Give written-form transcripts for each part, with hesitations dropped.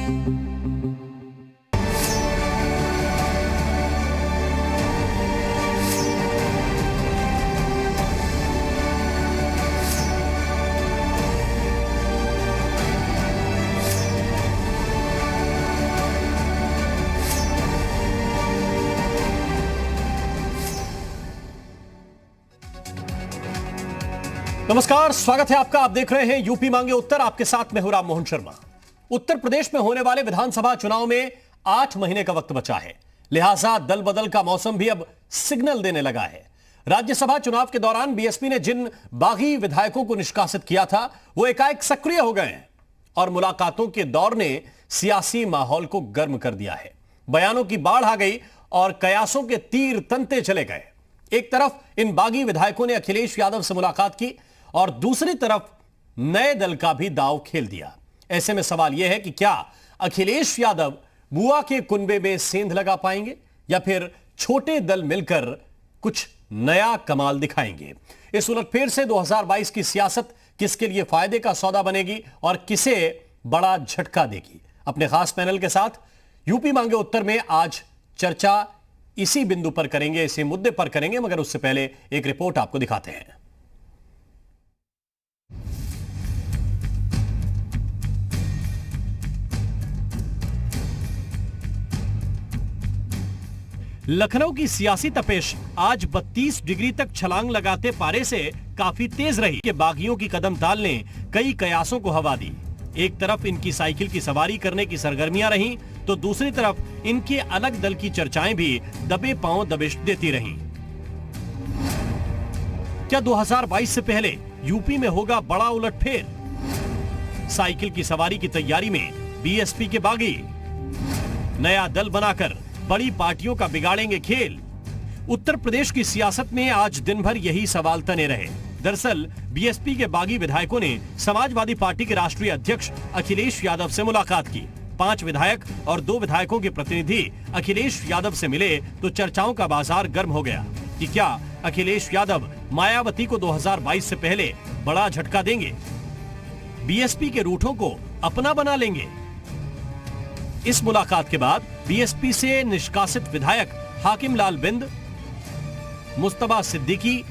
नमस्कार, स्वागत है आपका। आप देख रहे हैं यूपी मांगे उत्तर। आपके साथ मैं हूं राम मोहन शर्मा। उत्तर प्रदेश में होने वाले विधानसभा चुनाव में 8 महीने का वक्त बचा है, लिहाजा दल बदल का मौसम भी अब सिग्नल देने लगा है। राज्यसभा चुनाव के दौरान बीएसपी ने जिन बागी विधायकों को निष्कासित किया था, वो एकाएक सक्रिय हो गए हैं और मुलाकातों के दौर ने सियासी माहौल को गर्म कर दिया है। बयानों की बाढ़ आ गई और कयासों के तीर तनते चले गए। एक तरफ इन बागी विधायकों ने अखिलेश यादव से मुलाकात की और दूसरी तरफ नए दल का भी दांव खेल दिया। ऐसे में सवाल यह है कि क्या अखिलेश यादव बुआ के कुनबे में सेंध लगा पाएंगे या फिर छोटे दल मिलकर कुछ नया कमाल दिखाएंगे। इस उलटफेर से 2022 की सियासत किसके लिए फायदे का सौदा बनेगी और किसे बड़ा झटका देगी। अपने खास पैनल के साथ यूपी मांगे उत्तर में आज चर्चा इसी बिंदु पर करेंगे, इसी मुद्दे पर करेंगे, मगर उससे पहले एक रिपोर्ट आपको दिखाते हैं। लखनऊ की सियासी तपेश आज 32 डिग्री तक छलांग लगाते पारे से काफी तेज रही कि बागियों की कदम ताल ने कई कयासों को हवा दी। एक तरफ इनकी साइकिल की सवारी करने की सरगर्मियां रहीं, तो दूसरी तरफ इनके अलग दल की चर्चाएं भी दबे पांव दबिश देती रहीं। क्या 2022 से पहले यूपी में होगा बड़ा उलटफेर? साइकिल की सवारी की तैयारी में बीएसपी के बागी नया दल बनाकर बड़ी पार्टियों का बिगाड़ेंगे खेल। उत्तर प्रदेश की सियासत में आज दिन भर यही सवाल तने रहे। दरअसल बीएसपी के बागी विधायकों ने समाजवादी पार्टी के राष्ट्रीय अध्यक्ष अखिलेश यादव से मुलाकात की। 5 विधायक और 2 विधायकों के प्रतिनिधि अखिलेश यादव से मिले तो चर्चाओं का बाजार गर्म हो गया कि क्या अखिलेश यादव मायावती को 2022 से पहले बड़ा झटका देंगे, बीएसपी के रूठों को अपना बना लेंगे। इस मुलाकात के बाद बीएसपी से निष्कासित विधायक हाकिम लाल बिंद, मुस्तबा सिद्दीकी,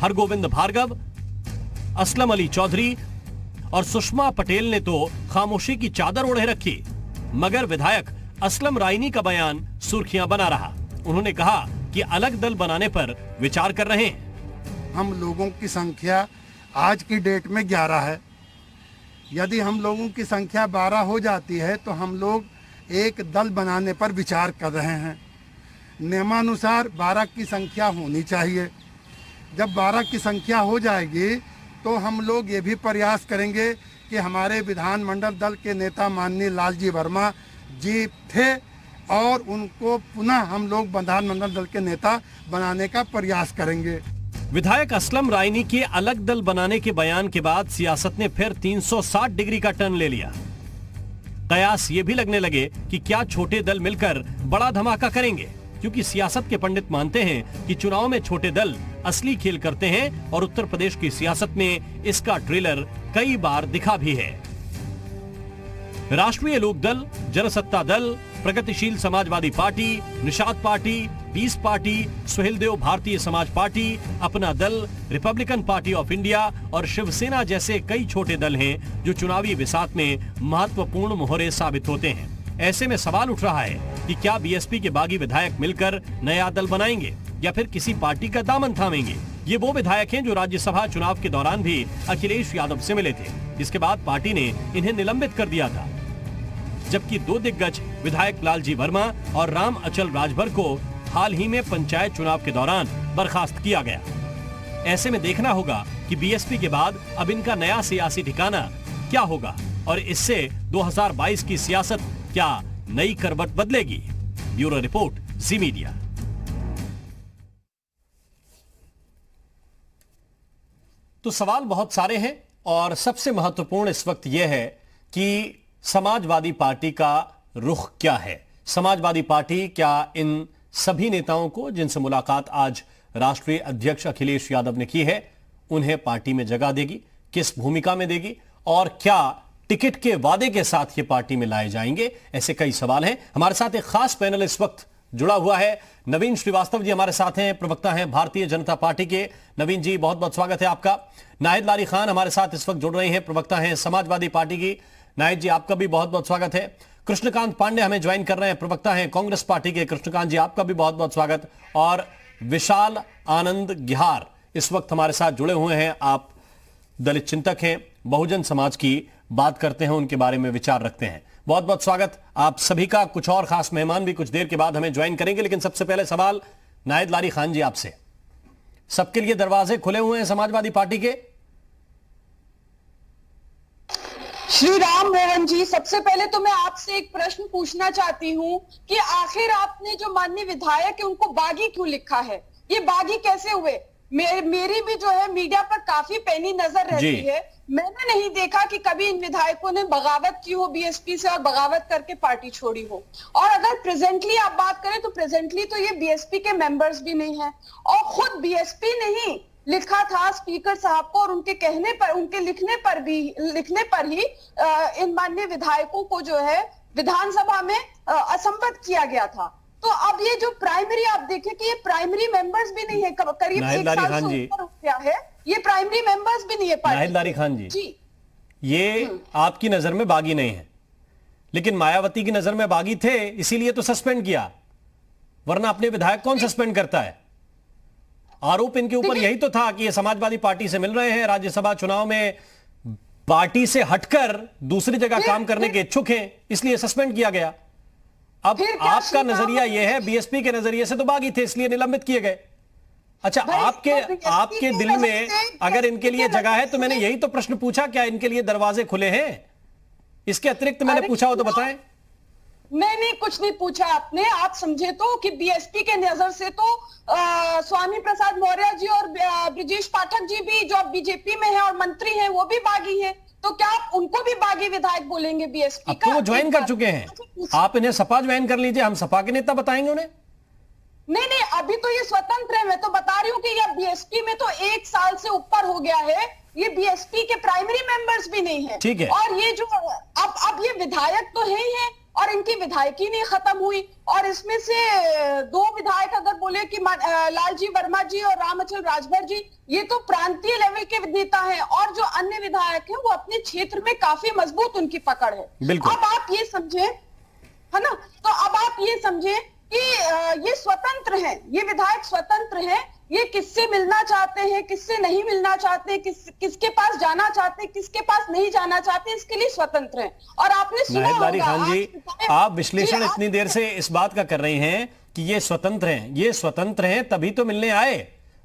हरगोविंद भार्गव, असलम अली चौधरी और सुषमा पटेल ने तो खामोशी की चादर ओढ़े रखी, मगर विधायक असलम रायनी का बयान सुर्खियां बना रहा। उन्होंने कहा कि अलग दल बनाने पर विचार कर रहे हैं। हम लोगों की संख्या आज की डेट में 11 है। यदि हम लोगों की संख्या 12 हो जाती है तो हम लोग एक दल बनाने पर विचार कर रहे हैं। नियमानुसार 12 की संख्या होनी चाहिए। जब 12 की संख्या हो जाएगी तो हम लोग ये भी प्रयास करेंगे कि हमारे विधानमंडल दल के नेता माननीय लालजी वर्मा जी थे और उनको पुनः हम लोग विधानमंडल दल के नेता बनाने का प्रयास करेंगे। विधायक असलम रायनी के अलग दल बनाने के बयान के बाद सियासत ने फिर 360 डिग्री का टर्न ले लिया। कयास ये भी लगने लगे कि क्या छोटे दल मिलकर बड़ा धमाका करेंगे, क्योंकि सियासत के पंडित मानते हैं कि चुनाव में छोटे दल असली खेल करते हैं और उत्तर प्रदेश की सियासत में इसका ट्रेलर कई बार दिखा भी है। राष्ट्रीय Lokdal, Jansatta Dal, Pragatisheel Samajwadi party, Nishad party, peace party, Suheldev Bharatiya Samaj party, अपना दल, रिपब्लिकन पार्टी ऑफ इंडिया और शिवसेना जैसे कई छोटे दल हैं जो चुनावी बिसात में महत्वपूर्ण मोहरे साबित होते हैं। ऐसे में सवाल उठ रहा है कि क्या बीएसपी के बागी विधायक मिलकर नया दल बनाएंगे या फिर किसी पार्टी का दामन थामेंगे। ये वो विधायक हैं जो राज्यसभा चुनाव के दौरान भी अखिलेश यादव से मिले थे, जिसके बाद पार्टी ने इन्हें निलंबित कर दिया था, जबकि 2 दिग्गज विधायक लालजी वर्मा और राम अचल राजभर को हाल ही में पंचायत चुनाव के दौरान बर्खास्त किया गया। ऐसे में देखना होगा कि बीएसपी के बाद अब इनका नया सियासी ठिकाना क्या होगा और इससे 2022 की सियासत क्या नई करवट बदलेगी। ब्यूरो रिपोर्ट, जी मीडिया। तो सवाल बहुत सारे हैं और सबसे महत्वपूर्ण इस वक्त यह है कि समाजवादी पार्टी का रुख क्या है। समाजवादी पार्टी क्या इन सभी नेताओं को जिनसे मुलाकात आज राष्ट्रीय अध्यक्ष अखिलेश यादव ने की है, उन्हें पार्टी में जगह देगी, किस भूमिका में देगी और क्या टिकट के वादे के साथ ये पार्टी में लाए जाएंगे? ऐसे कई सवाल हैं। हमारे साथ एक खास पैनल इस वक्त जुड़ा हुआ है। नवीन श्रीवास्तव जी हमारे साथ हैं, प्रवक्ता हैं भारतीय जनता पार्टी के। नवीन जी, बहुत बहुत स्वागत है आपका। नाहिद लारी खान हमारे साथ इस वक्त जुड़ रहे हैं, प्रवक्ता हैं समाजवादी पार्टी की। नाहिद जी, आपका भी बहुत बहुत स्वागत है। कृष्णकांत पांडे हमें ज्वाइन कर रहे हैं, प्रवक्ता हैं कांग्रेस पार्टी के। कृष्णकांत जी, आपका भी बहुत बहुत स्वागत। और विशाल आनंद गिहार इस वक्त हमारे साथ जुड़े हुए हैं। आप दलित चिंतक हैं, बहुजन समाज की बात करते हैं, उनके बारे में विचार रखते हैं। बहुत बहुत स्वागत आप सभी का। कुछ और खास मेहमान भी कुछ देर के बाद हमें ज्वाइन करेंगे, लेकिन सबसे पहले सवाल नाहिद लारी खान जी आपसे। सबके लिए दरवाजे खुले हुए हैं समाजवादी पार्टी के? श्री राम मोहन जी, सबसे पहले तो मैं आपसे एक प्रश्न पूछना चाहती हूं कि आखिर आपने जो माननीय विधायक है उनको बागी क्यों लिखा है? ये बागी कैसे हुए? मेरी भी जो है मीडिया पर काफी पैनी नजर रहती है। मैंने नहीं देखा कि कभी इन विधायकों ने बगावत की हो बीएसपी से और बगावत करके पार्टी छोड़ी हो। और अगर प्रेजेंटली आप बात करें तो प्रेजेंटली तो ये बीएसपी के मेंबर्स भी नहीं है, और खुद बीएसपी ने ही लिखा था स्पीकर साहब को, और उनके कहने पर, उनके लिखने पर ही इन माननीय विधायकों को जो है विधानसभा में असंबद्ध किया गया था। तो अब ये जो प्राइमरी आप देखें कि ये प्राइमरी मेंबर्स भी नहीं है, करीब 1 साल से ऊपर हो गया है, ये प्राइमरी मेंबर्स भी नहीं है पार्टी। नाहिद लारी खान जी, ये आपकी नजर में बागी नहीं है, लेकिन मायावती की नजर में बागी थे, इसीलिए तो सस्पेंड किया, वरना अपने विधायक कौन सस्पेंड करता है? आरोप इनके ऊपर यही तो था कि ये समाजवादी पार्टी से मिल रहे हैं, राज्यसभा चुनाव में पार्टी से हटकर दूसरी जगह काम करने के इच्छुक हैं, इसलिए सस्पेंड किया गया। अब आपका नजरिया यह है, बीएसपी के नजरिए से तो बागी थे इसलिए निलंबित किए गए। अच्छा, आपके दिल में अगर इनके लिए जगह है, तो मैंने यही तो प्रश्न पूछा, क्या इनके लिए दरवाजे खुले हैं? इसके अतिरिक्त मैंने पूछा हो तो बताएं। नहीं, कुछ नहीं पूछा आपने। आप समझे तो कि बीएसपी के नजर से तो स्वामी प्रसाद मौर्य जी और ब्रिजेश पाठक जी भी, जो अब बीजेपी में है और मंत्री हैं, वो भी बागी है। तो क्या आप उनको भी बागी विधायक बोलेंगे बीएसपी का? तो वो ज्वाइन कर चुके हैं, आप इन्हें सपा ज्वाइन कर लीजिए, हम सपा के नेता बताएंगे उन्हें। नहीं, अभी तो ये स्वतंत्र है। मैं तो बता रही हूँ कि ये बीएसपी में तो 1 साल से ऊपर हो गया है, ये बीएसपी के प्राइमरी मेंबर्स भी नहीं है। ठीक है। और ये जो अब ये विधायक तो है ही है, और इनकी विधायकी नहीं खत्म हुई। और इसमें से 2 विधायक अगर बोले कि लालजी वर्मा जी और रामअचल राजभर जी, ये तो प्रांतीय लेवल के नेता हैं, और जो अन्य विधायक हैं वो अपने क्षेत्र में काफी मजबूत उनकी पकड़ है। अब आप ये समझे, है ना, तो अब आप ये समझे कि ये स्वतंत्र हैं, ये विधायक स्वतंत्र हैं। ये किससे मिलना चाहते हैं, किससे नहीं मिलना चाहते, किसके पास जाना चाहते, किसके पास नहीं जाना चाहते, इसके लिए स्वतंत्र हैं। और आपने सुना होगा, नाहिद लारी खान जी, आप विश्लेषण इतनी देर से इस बात का कर रही हैं कि ये स्वतंत्र हैं, ये स्वतंत्र हैं तभी तो मिलने आए,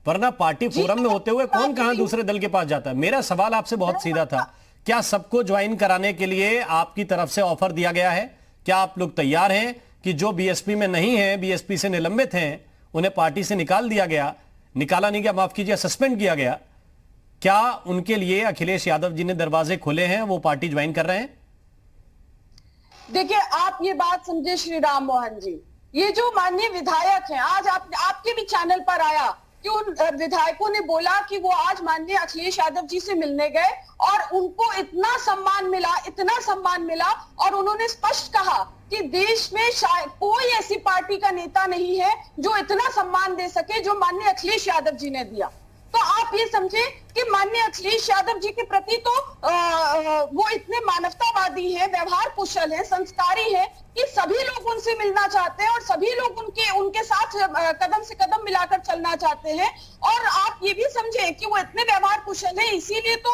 वरना पार्टी फोरम में होते हुए कौन कहां दूसरे दल के पास जाता है। मेरा सवाल आपसे बहुत सीधा था, क्या सबको ज्वाइन कराने के लिए आपकी तरफ से ऑफर दिया गया है? क्या आप लोग तैयार हैं कि जो बीएसपी में नहीं है, बीएसपी से निलंबित हैं, उन्हें पार्टी से निकाल दिया गया, निकाला नहीं गया, माफ कीजिए, सस्पेंड किया गया, क्या उनके लिए अखिलेश यादव जी ने दरवाजे खोले हैं, वो पार्टी ज्वाइन कर रहे हैं? देखिए, आप ये बात समझे श्री राम मोहन जी, ये जो माननीय विधायक हैं, आज आपके भी चैनल पर आया कि उन विधायकों ने बोला कि वो आज माननीय अखिलेश यादव जी से मिलने गए और उनको इतना सम्मान मिला, और उन्होंने स्पष्ट कहा कि देश में शायद कोई ऐसी पार्टी का नेता नहीं है जो इतना सम्मान दे सके जो माननीय अखिलेश यादव जी ने दिया। तो आप ये समझे कि माननीय अखिलेश यादव जी के प्रति तो वो इतने मानवतावादी हैं, व्यवहार कुशल हैं, संस्कारी हैं कि सभी लोग उनसे मिलना चाहते हैं और सभी लोग उनके साथ कदम से कदम मिलाकर चलना चाहते हैं। और आप ये भी समझे कि वो इतने व्यवहार कुशल हैं, इसीलिए तो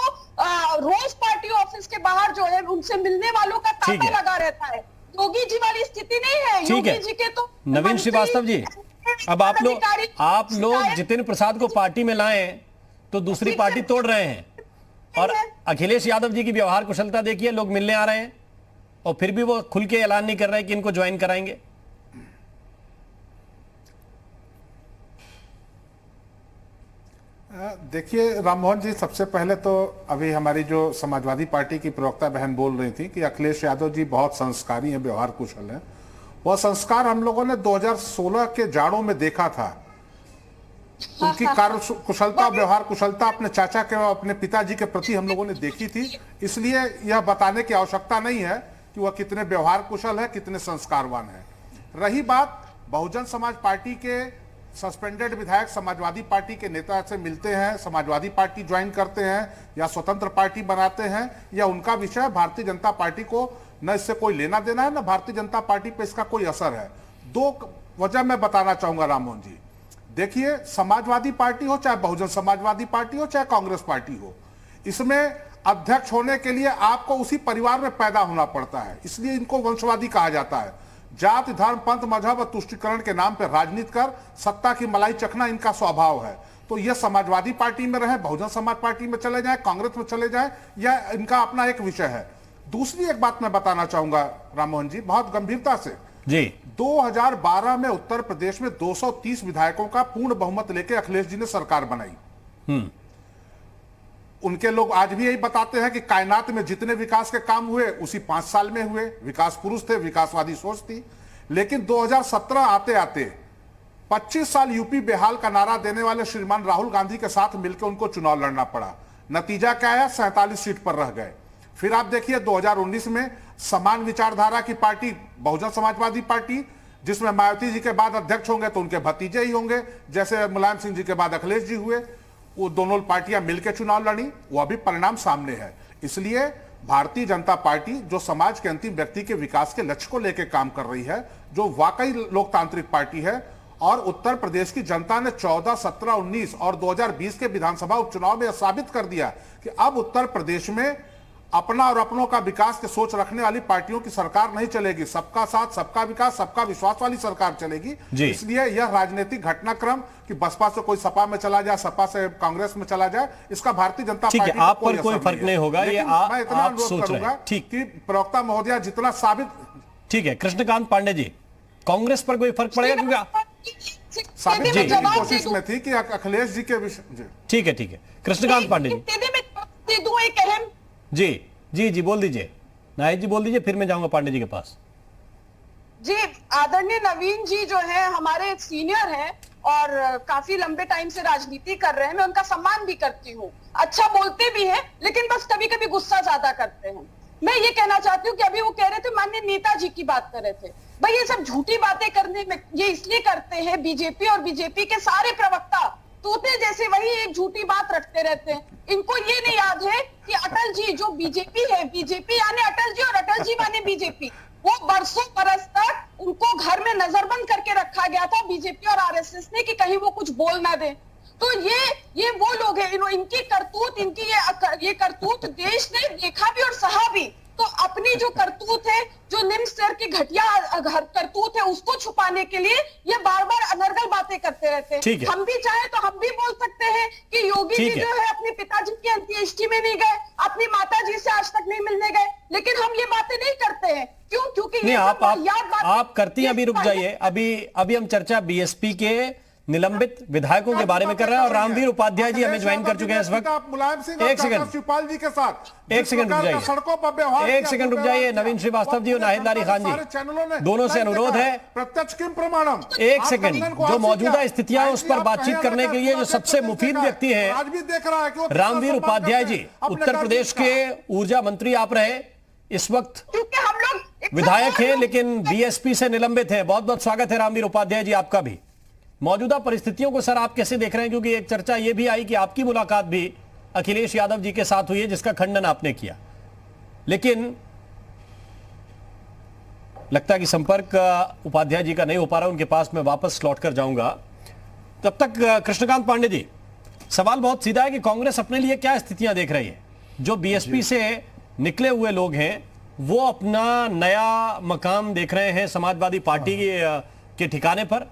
रोज पार्टी ऑफिस के बाहर जो है उनसे मिलने वालों का तांता लगा रहता है। योगी जी वाली स्थिति नहीं है। योगी जी के तो नवीन श्रीवास्तव जी, अब आप लोग जितेंद्र प्रसाद को पार्टी में लाएं तो दूसरी पार्टी तोड़ रहे हैं, और अखिलेश यादव जी की व्यवहार कुशलता देखिए, लोग मिलने आ रहे हैं और फिर भी वो खुल के ऐलान नहीं कर रहे कि इनको ज्वाइन कराएंगे। देखिए राममोहन जी, सबसे पहले तो अभी हमारी जो समाजवादी पार्टी की प्रवक्ता बहन बोल रही थी कि अखिलेश यादव जी बहुत संस्कारी हैं, व्यवहार कुशल हैं, वह संस्कार हम लोगों ने 2016 के जाड़ों में देखा था उनकी कार्य कुशलता, व्यवहार कुशलता अपने चाचा के और अपने पिताजी के प्रति हम लोगों ने देखी थी। इसलिए यह बताने की आवश्यकता नहीं है कि वह कितने व्यवहार कुशल है, कितने संस्कारवान है। रही बात बहुजन समाज पार्टी के सस्पेंडेड विधायक समाजवादी पार्टी के नेता से मिलते हैं, समाजवादी पार्टी ज्वाइन करते हैं या स्वतंत्र पार्टी बनाते हैं, या उनका विषय। भारतीय जनता पार्टी को न इससे कोई लेना देना है, न भारतीय जनता पार्टी पे इसका कोई असर है। दो वजह मैं बताना चाहूंगा राम मोहन जी। देखिए, समाजवादी पार्टी हो, चाहे बहुजन समाजवादी पार्टी हो, चाहे कांग्रेस पार्टी हो, इसमें अध्यक्ष होने के लिए आपको उसी परिवार में पैदा होना पड़ता है। इसलिए इनको वंशवादी कहा जाता है। जाति, धर्म, पंथ, मजहब और तुष्टिकरण के नाम पर राजनीति कर सत्ता की मलाई चखना इनका स्वभाव है। तो यह समाजवादी पार्टी में रहे, बहुजन समाज पार्टी में चले जाए, कांग्रेस में चले जाए, यह इनका अपना एक विषय है। दूसरी एक बात मैं बताना चाहूंगा राममोहन जी, बहुत गंभीरता से जी। 2012 में उत्तर प्रदेश में 230 विधायकों का पूर्ण बहुमत लेकर अखिलेश जी ने सरकार बनाई। उनके लोग आज भी यही बताते हैं कि कायनात में जितने विकास के काम हुए उसी 5 साल में हुए। विकास पुरुष थे, विकासवादी सोच थी। लेकिन 2017 आते आते 25 साल यूपी बेहाल का नारा देने वाले श्रीमान राहुल गांधी के साथ मिलकर उनको चुनाव लड़ना पड़ा। नतीजा क्या आया? 47 सीट पर रह गए। फिर आप देखिए 2019 में समान विचारधारा की पार्टी बहुजन समाजवादी पार्टी, जिसमें मायावती जी के बाद अध्यक्ष होंगे तो उनके भतीजे ही होंगे, जैसे मुलायम सिंह जी के बाद अखिलेश जी हुए। वो दोनों पार्टियां मिलकर चुनाव लड़ी, वो अभी परिणाम सामने है। इसलिए भारतीय जनता पार्टी जो समाज के अंतिम व्यक्ति के विकास के लक्ष्य को लेकर काम कर रही है, जो वाकई लोकतांत्रिक पार्टी है, और उत्तर प्रदेश की जनता ने 14, 17, 19 और 2020 के विधानसभा उपचुनाव में यह साबित कर दिया कि अब उत्तर प्रदेश में अपना और अपनों का विकास की सोच रखने वाली पार्टियों की सरकार नहीं चलेगी। सबका साथ, सबका विकास, सबका विश्वास वाली सरकार चलेगी। इसलिए यह राजनीतिक घटनाक्रम कि बसपा से कोई सपा में चला जाए, सपा से कांग्रेस में चला जाए, इसका भारतीय जनता पार्टी आप पर कोई फर्क नहीं होगा। ये मैं इतना अनुरोध करूंगा कि प्रवक्ता महोदया जितना साबित। ठीक है, कृष्णकांत पांडे जी, कांग्रेस पर कोई फर्क पड़ेगा? क्योंकि साबित करने की कोशिश में थी कि अखिलेश जी के विषय। ठीक है, ठीक है, कृष्णकांत पांडे जी जी जी जी बोल दीजिए। नायक जी बोल दीजिए, फिर मैं जाऊंगा पांडे जी के पास। जी, आदरणीय नवीन जी जो है हमारे सीनियर हैं और काफी लंबे टाइम से राजनीति कर रहे हैं। मैं उनका सम्मान भी करती हूँ, अच्छा बोलते भी हैं, लेकिन बस कभी कभी गुस्सा ज्यादा करते हैं। मैं ये कहना चाहती हूँ कि अभी वो कह रहे थे, माननीय नेताजी की बात कर रहे थे। भाई ये सब झूठी बातें करने में ये इसलिए करते हैं बीजेपी और बीजेपी के सारे प्रवक्ता तोते जैसे वही एक झूठी बात रखते रहते हैं। इनको ये नहीं याद है कि अटल जी जो बीजेपी है, बीजेपी यानी अटल जी और अटल जी माने बीजेपी, वो बरसों बरस तक उनको घर में नजरबंद करके रखा गया था बीजेपी और आरएसएस ने कि कहीं वो कुछ बोल ना दे। तो ये वो लोग हैं, इनकी करतूत, इनकी ये करतूत देश ने देखा भी और सहा भी। तो अपनी जो करतूत है, जो निम्न स्तर की घटिया करतूत है, उसको छुपाने के लिए ये बार बार अनर्गल बातें करते रहते हैं। हम भी चाहे तो हम भी बोल सकते हैं कि योगी जी जो है अपने पिताजी की अंत्येष्टि में नहीं गए, अपनी माता जी से आज तक नहीं मिलने गए, लेकिन हम ये बातें नहीं करते हैं। क्यों? क्योंकि नहीं, आप करती हैं। अभी रुक जाइए, अभी हम चर्चा बीएसपी के निलंबित विधायकों के बारे में कर रहे हैं और रामवीर उपाध्याय जी हमें ज्वाइन कर चुके हैं इस वक्त। मुलायम सिंह और शिवपाल जी के साथ एक सेकंड रुक जाइए, सड़कों पर व्यवहार, एक सेकंड रुक जाइए। नवीन श्रीवास्तव जी और नाहिद लारी खान जी, दोनों से अनुरोध है, प्रत्यक्ष किम प्रमाणम, एक सेकंड, जो मौजूदा स्थितियां उस पर बातचीत करने के लिए जो सबसे मुफीद व्यक्ति है रामवीर उपाध्याय जी, उत्तर प्रदेश के ऊर्जा मंत्री आप रहे, इस वक्त विधायक हैं लेकिन बीएसपी से निलंबित है। बहुत बहुत स्वागत है रामवीर उपाध्याय जी आपका भी। मौजूदा परिस्थितियों को सर आप कैसे देख रहे हैं? क्योंकि एक चर्चा यह भी आई कि आपकी मुलाकात भी अखिलेश यादव जी के साथ हुई है, जिसका खंडन आपने किया, लेकिन लगता है कि संपर्क उपाध्याय जी का नहीं हो पा रहा। उनके पास मैं वापस लौट कर जाऊंगा। तब तक कृष्णकांत पांडे जी, सवाल बहुत सीधा है कि कांग्रेस अपने लिए क्या स्थितियां देख रही है? जो बीएसपी से निकले हुए लोग हैं वो अपना नया मकाम देख रहे हैं समाजवादी पार्टी के ठिकाने पर।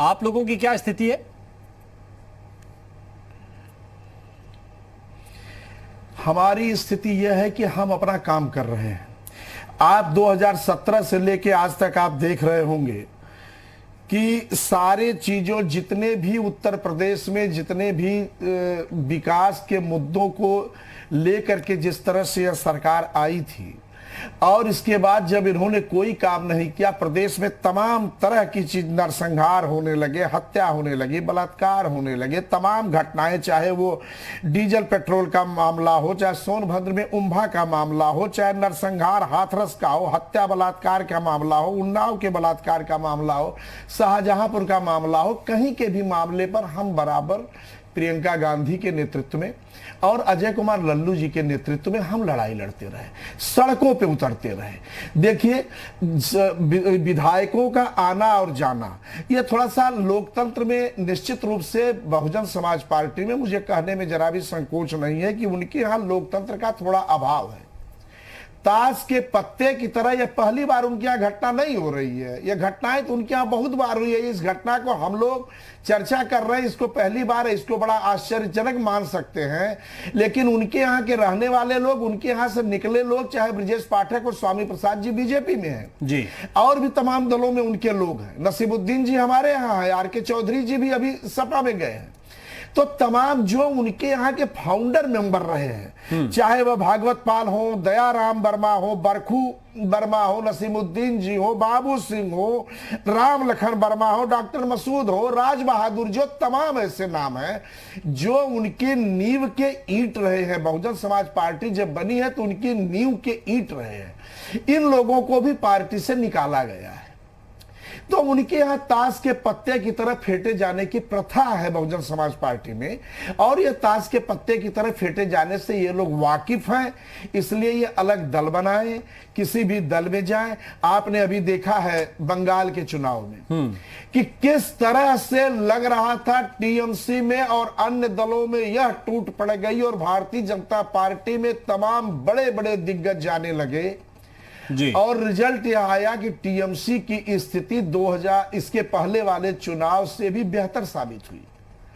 आप लोगों की क्या स्थिति है? हमारी स्थिति यह है कि हम अपना काम कर रहे हैं। आप 2017 से लेके आज तक आप देख रहे होंगे कि सारे चीजों, जितने भी उत्तर प्रदेश में जितने भी विकास के मुद्दों को लेकर के जिस तरह से यह सरकार आई थी, और इसके बाद जब इन्होंने कोई काम नहीं किया, प्रदेश में तमाम तरह की चीज, नरसंहार होने लगे, हत्या होने लगी, बलात्कार होने लगे, तमाम घटनाएं, चाहे वो डीजल पेट्रोल का मामला हो, चाहे सोनभद्र में उम्भा का मामला हो, चाहे नरसंहार हाथरस का हो, हत्या बलात्कार का मामला हो, उन्नाव के बलात्कार का मामला हो, शाहजहांपुर का मामला हो, कहीं के भी मामले पर हम बराबर प्रियंका गांधी के नेतृत्व में और अजय कुमार लल्लू जी के नेतृत्व में हम लड़ाई लड़ते रहे, सड़कों पे उतरते रहे। देखिए, विधायकों का आना और जाना, ये थोड़ा सा लोकतंत्र में निश्चित रूप से बहुजन समाज पार्टी में मुझे कहने में जरा भी संकोच नहीं है कि उनके यहाँ लोकतंत्र का थोड़ा अभाव है। ताश के पत्ते की तरह यह पहली बार उनके यहाँ घटना नहीं हो रही है, यह घटनाएं तो उनके यहाँ बहुत बार हुई है। इस घटना को हम लोग चर्चा कर रहे हैं, इसको पहली बार है, इसको बड़ा आश्चर्यजनक मान सकते हैं, लेकिन उनके यहाँ के रहने वाले लोग, उनके यहाँ से निकले लोग, चाहे ब्रजेश पाठक और स्वामी प्रसाद जी बीजेपी में हैं जी, और भी तमाम दलों में उनके लोग हैं, नसीमुद्दीन जी हमारे यहाँ है, आर के चौधरी जी भी अभी सपा में गए हैं। तो तमाम जो उनके यहाँ के फाउंडर मेंबर रहे हैं, चाहे वह भागवत पाल हो, दयाराम वर्मा हो, बरखू वर्मा हो, नसीमुद्दीन जी हो, बाबू सिंह हो, राम लखन वर्मा हो, डॉक्टर मसूद हो, राज बहादुर, जो तमाम ऐसे नाम हैं जो उनके नींव के ईंट रहे हैं। बहुजन समाज पार्टी जब बनी है तो उनकी नींव के ईंट रहे हैं। इन लोगों को भी पार्टी से निकाला गया है। तो उनके यहाँ ताश के पत्ते की तरह फेंटे जाने की प्रथा है बहुजन समाज पार्टी में, और ये ताश के पत्ते की तरह फेंटे जाने से ये लोग वाकिफ हैं, इसलिए ये अलग दल बनाए, किसी भी दल में जाएं। आपने अभी देखा है बंगाल के चुनाव में कि किस तरह से लग रहा था टीएमसी में और अन्य दलों में यह टूट पड़ गई और भारतीय जनता पार्टी में तमाम बड़े बड़े दिग्गज जाने लगे जी। और रिजल्ट यह आया कि टीएमसी की स्थिति 2000 इसके पहले वाले चुनाव से भी बेहतर साबित हुई।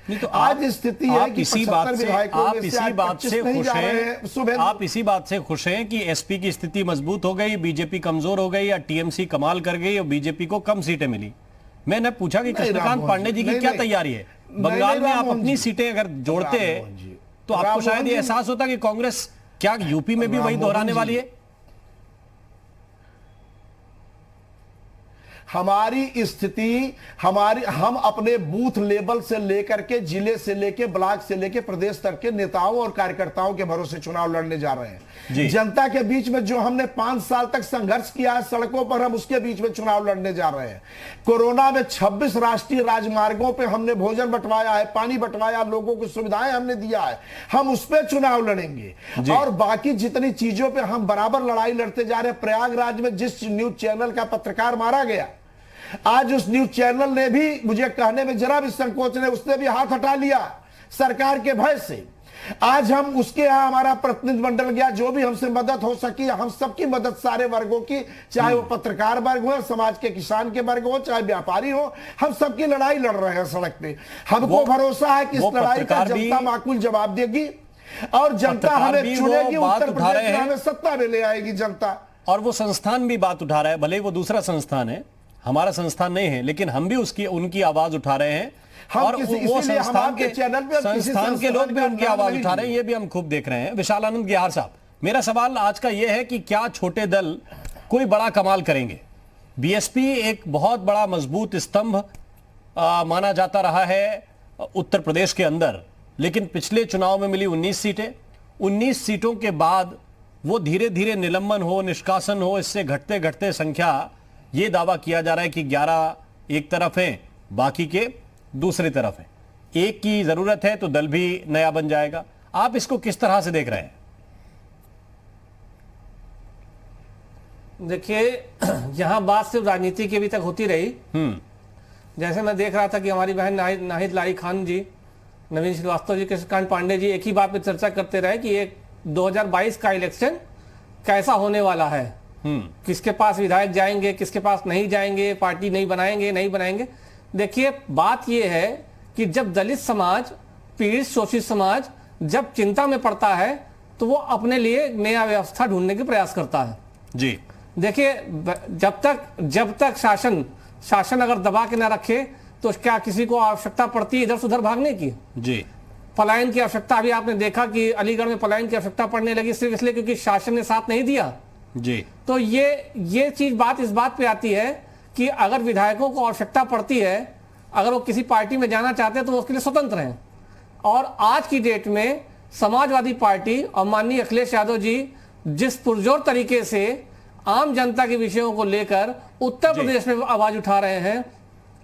नहीं तो आज स्थिति है कि इसी बात से आप इसी बात से खुश हैं कि एसपी की स्थिति मजबूत हो गई, बीजेपी कमजोर हो गई, या टीएमसी कमाल कर गई और बीजेपी को कम सीटें मिली? मैंने पूछा कि कृष्णकांत पांडे जी की क्या तैयारी है बंगाल में? आप अपनी सीटें अगर जोड़ते तो आपको शायद ये एहसास होता कि कांग्रेस क्या यूपी में भी वही दोहराने वाली है। हमारी स्थिति, हम अपने बूथ लेवल से लेकर के, जिले से लेकर, ब्लॉक से लेकर प्रदेश तक के नेताओं और कार्यकर्ताओं के भरोसे चुनाव लड़ने जा रहे हैं। जनता के बीच में जो हमने 5 साल तक संघर्ष किया है सड़कों पर, हम उसके बीच में चुनाव लड़ने जा रहे हैं। कोरोना में 26 राष्ट्रीय राजमार्गों पे हमने भोजन बंटवाया है, पानी बंटवाया, लोगों को सुविधाएं हमने दिया है, हम उस पर चुनाव लड़ेंगे। और बाकी जितनी चीजों पर हम बराबर लड़ाई लड़ते जा रहे हैं। प्रयागराज में जिस न्यूज चैनल का पत्रकार मारा गया, आज उस न्यूज चैनल ने भी, मुझे कहने में जरा भी संकोच नहीं, उसने भी हाथ हटा लिया सरकार के भय से। आज हम उसके यहां हमारा प्रतिनिधिमंडल गया, जो भी हमसे मदद हो सकी, हम सबकी मदद, सारे वर्गों की, चाहे वो पत्रकार वर्ग हो, समाज के किसान के वर्ग हो, चाहे व्यापारी हो, हम सबकी लड़ाई लड़ रहे हैं सड़क पे। हमको भरोसा है कि इस लड़ाई का जनता माकूल जवाब देगी और जनता हमें चुनेगी, उत्तर प्रदेश में हमें सत्ता में ले आएगी जनता। और वो संस्थान भी बात उठा रहा है, भले वो दूसरा संस्थान है, हमारा संस्थान नहीं है, लेकिन हम भी उनकी आवाज उठा रहे हैं। और वो संस्थान के लोग भी उनकी आवाज उठा रहे हैं, ये भी हम खूब देख रहे हैं। विशाल आनंद गिहार साहब, मेरा सवाल आज का ये है कि क्या छोटे दल कोई बड़ा कमाल करेंगे? बीएसपी एक बहुत बड़ा मजबूत स्तंभ माना जाता रहा है उत्तर प्रदेश के अंदर, लेकिन पिछले चुनाव में मिली 19 सीटें। 19 सीटों के बाद वो धीरे धीरे निलंबन हो, निष्कासन हो, इससे घटते घटते संख्या, ये दावा किया जा रहा है कि 11 एक तरफ हैं, बाकी के दूसरी तरफ हैं। एक की जरूरत है तो दल भी नया बन जाएगा। आप इसको किस तरह से देख रहे हैं? देखिए, यहां बात सिर्फ राजनीति की अभी तक होती रही। जैसे मैं देख रहा था कि हमारी बहन नाहिद लाई खान जी, नवीन श्रीवास्तव जी, कृष्णकांत पांडे जी एक ही बात पे चर्चा करते रहे कि ये 2022 का इलेक्शन कैसा होने वाला है, किसके पास विधायक जाएंगे, किसके पास नहीं जाएंगे, पार्टी नहीं बनाएंगे। देखिए, बात यह है कि जब दलित समाज, पीड़ित शोषित समाज जब चिंता में पड़ता है तो वो अपने लिए नया व्यवस्था ढूंढने के प्रयास करता है जी। देखिए, जब तक शासन अगर दबा के ना रखे तो क्या किसी को आवश्यकता पड़ती है इधर से उधर भागने की जी? पलायन की आवश्यकता, अभी आपने देखा कि अलीगढ़ में पलायन की आवश्यकता पड़ने लगी सिर्फ इसलिए क्योंकि शासन ने साथ नहीं दिया जी। तो ये चीज इस बात पे आती है कि अगर विधायकों को आवश्यकता पड़ती है, अगर वो किसी पार्टी में जाना चाहते हैं तो वो उसके लिए स्वतंत्र हैं। और आज की डेट में समाजवादी पार्टी और माननीय अखिलेश यादव जी जिस पुरजोर तरीके से आम जनता के विषयों को लेकर उत्तर प्रदेश में आवाज उठा रहे हैं,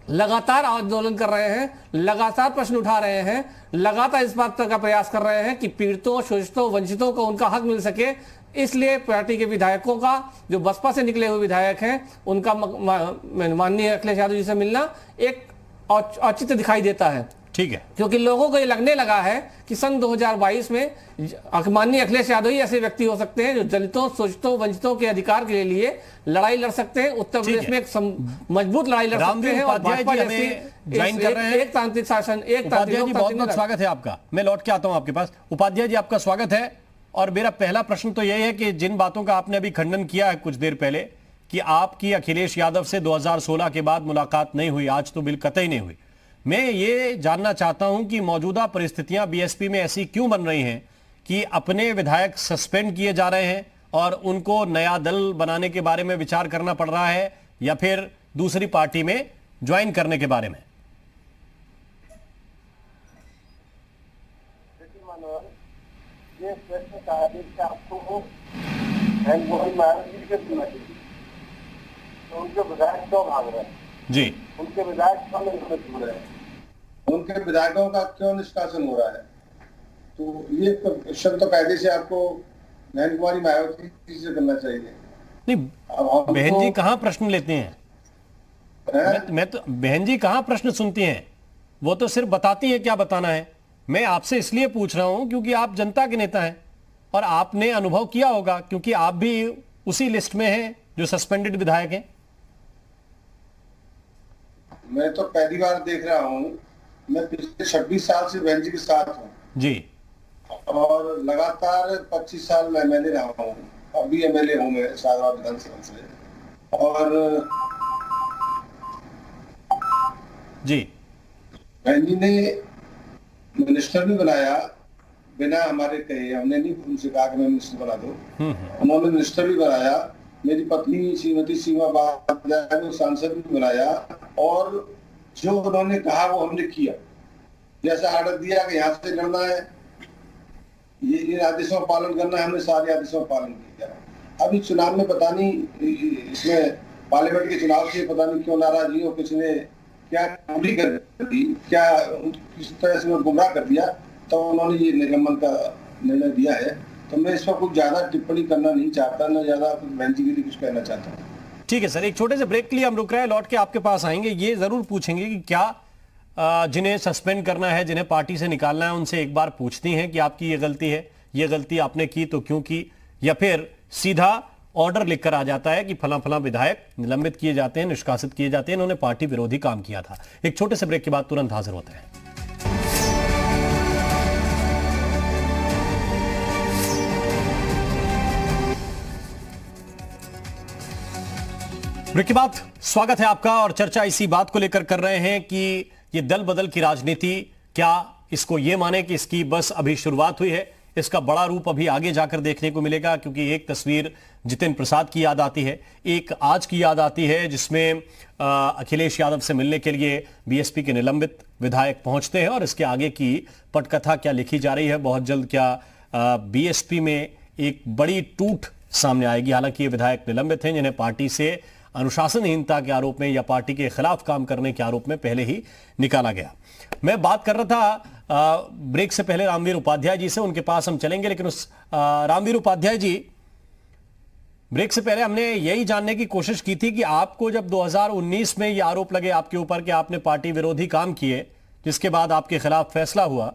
लगातार आंदोलन कर रहे हैं, लगातार प्रश्न उठा रहे हैं, लगातार इस बात का प्रयास कर रहे हैं कि पीड़ितों, शोषितों, वंचितों को उनका हक मिल सके। इसलिए पार्टी के विधायकों का, जो बसपा से निकले हुए विधायक हैं, उनका माननीय अखिलेश यादव जी से मिलना एक औचित्य दिखाई देता है। ठीक है, क्योंकि लोगों को ये लगने लगा है कि सन 2022 में माननीय अखिलेश यादव ही ऐसे व्यक्ति हो सकते हैं जो दलितों, शोषितों, वंचितों के अधिकार के लिए लड़ाई लड़ सकते हैं, उत्तर प्रदेश में एक मजबूत लड़ाई लड़ सकते हैं। और भाजपा जैसी ज्वाइन कर रहे हैं, एक तांत्रिक शासन, एक उपाध्याय जी बहुत बहुत स्वागत है आपका। मैं लौट के आता हूं आपके पास। उपाध्याय जी आपका स्वागत है। और मेरा पहला प्रश्न तो यही है कि जिन बातों का आपने अभी खंडन किया है कुछ देर पहले कि आपकी अखिलेश यादव से 2016 के बाद मुलाकात नहीं हुई, आज तो बिल्कुल कतई नहीं हुई, मैं ये जानना चाहता हूं कि मौजूदा परिस्थितियां बीएसपी में ऐसी क्यों बन रही हैं कि अपने विधायक सस्पेंड किए जा रहे हैं और उनको नया दल बनाने के बारे में विचार करना पड़ रहा है, या फिर दूसरी पार्टी में ज्वाइन करने के बारे में? ये प्रश्न का आपको तो उनके विधायक क्यों भाग रहे हैं जी, उनके विधायक क्यों निष्कासित हो रहे हैं, उनके विधायकों का क्यों निष्कासन हो रहा है? तो ये क्वेश्चन तो कायदे से आपको नयन कुमारी मायावती से करना चाहिए। नहीं, बहन जी कहाँ प्रश्न लेते हैं? मैं तो बहन जी कहाँ प्रश्न सुनती हैं? वो तो सिर्फ बताती हैं क्या बताना है। मैं आपसे इसलिए पूछ रहा हूं क्योंकि आप जनता के नेता हैं और आपने अनुभव किया होगा, क्योंकि आप भी उसी लिस्ट में हैं जो सस्पेंडेड विधायक हैं। मैं तो पहली बार देख रहा हूँ, मैं पिछले 26 साल से बहन जी के साथ हूँ जी, और लगातार 25 साल मैं एमएलए रहा हूँ, अभी एमएलए हूँ मैं शाहबाद विधानसभा से। और जी, बहन जी ने मिनिस्टर भी बनाया बिना हमारे कहे, हमने नहीं उनसे कहा कि मैं मिनिस्टर बना दो, उन्होंने मिनिस्टर भी बनाया। मेरी पत्नी श्रीमती सीमा उपाध्याय को सांसद भी बनाया, और जो उन्होंने कहा वो हमने किया। जैसा आर्डर दिया कि यहाँ से लड़ना है, ये इन आदेशों का पालन करना है, हमने सारे आदेशों का पालन किया। अभी चुनाव में पता नहीं, इसमें पार्लियामेंट के चुनाव से पता नहीं क्यों नाराजगी हो, किसने क्या पूरी कर दी, क्या किस तरह से गुमराह कर दिया, तो उन्होंने ये निलंबन का निर्णय दिया है। तो मैं इस पर कुछ ज्यादा टिप्पणी करना नहीं चाहता, न ज्यादा बहन जी के लिए कुछ कहना चाहता हूँ। ठीक है सर, एक छोटे से ब्रेक के लिए हम रुक रहे हैं, लौट के आपके पास आएंगे। ये जरूर पूछेंगे कि क्या जिन्हें सस्पेंड करना है, जिन्हें पार्टी से निकालना है, उनसे एक बार पूछती हैं कि आपकी ये गलती है, ये गलती आपने की तो क्यों की, या फिर सीधा ऑर्डर लिखकर आ जाता है कि फला फला विधायक निलंबित किए जाते हैं, निष्कासित किए जाते हैं, इन्होंने पार्टी विरोधी काम किया था। एक छोटे से ब्रेक के बाद तुरंत हाजिर होते हैं। ब्रेक के बाद स्वागत है आपका, और चर्चा इसी बात को लेकर कर रहे हैं कि ये दल बदल की राजनीति, क्या इसको ये माने कि इसकी बस अभी शुरुआत हुई है, इसका बड़ा रूप अभी आगे जाकर देखने को मिलेगा? क्योंकि एक तस्वीर जितेंद्र प्रसाद की याद आती है, एक आज की याद आती है जिसमें अखिलेश यादव से मिलने के लिए बीएसपी के निलंबित विधायक पहुंचते हैं, और इसके आगे की पटकथा क्या लिखी जा रही है, बहुत जल्द क्या बीएसपी में एक बड़ी टूट सामने आएगी। हालांकि ये विधायक निलंबित हैं जिन्हें पार्टी से अनुशासनहीनता के आरोप में या पार्टी के खिलाफ काम करने के आरोप में पहले ही निकाला गया। मैं बात कर रहा था ब्रेक से पहले रामवीर उपाध्याय जी से, उनके पास हम चलेंगे, लेकिन उस रामवीर उपाध्याय जी, ब्रेक से पहले हमने यही जानने की कोशिश की थी कि आपको जब 2019 में ये आरोप लगे आपके ऊपर कि आपने पार्टी विरोधी काम किए, जिसके बाद आपके खिलाफ फैसला हुआ,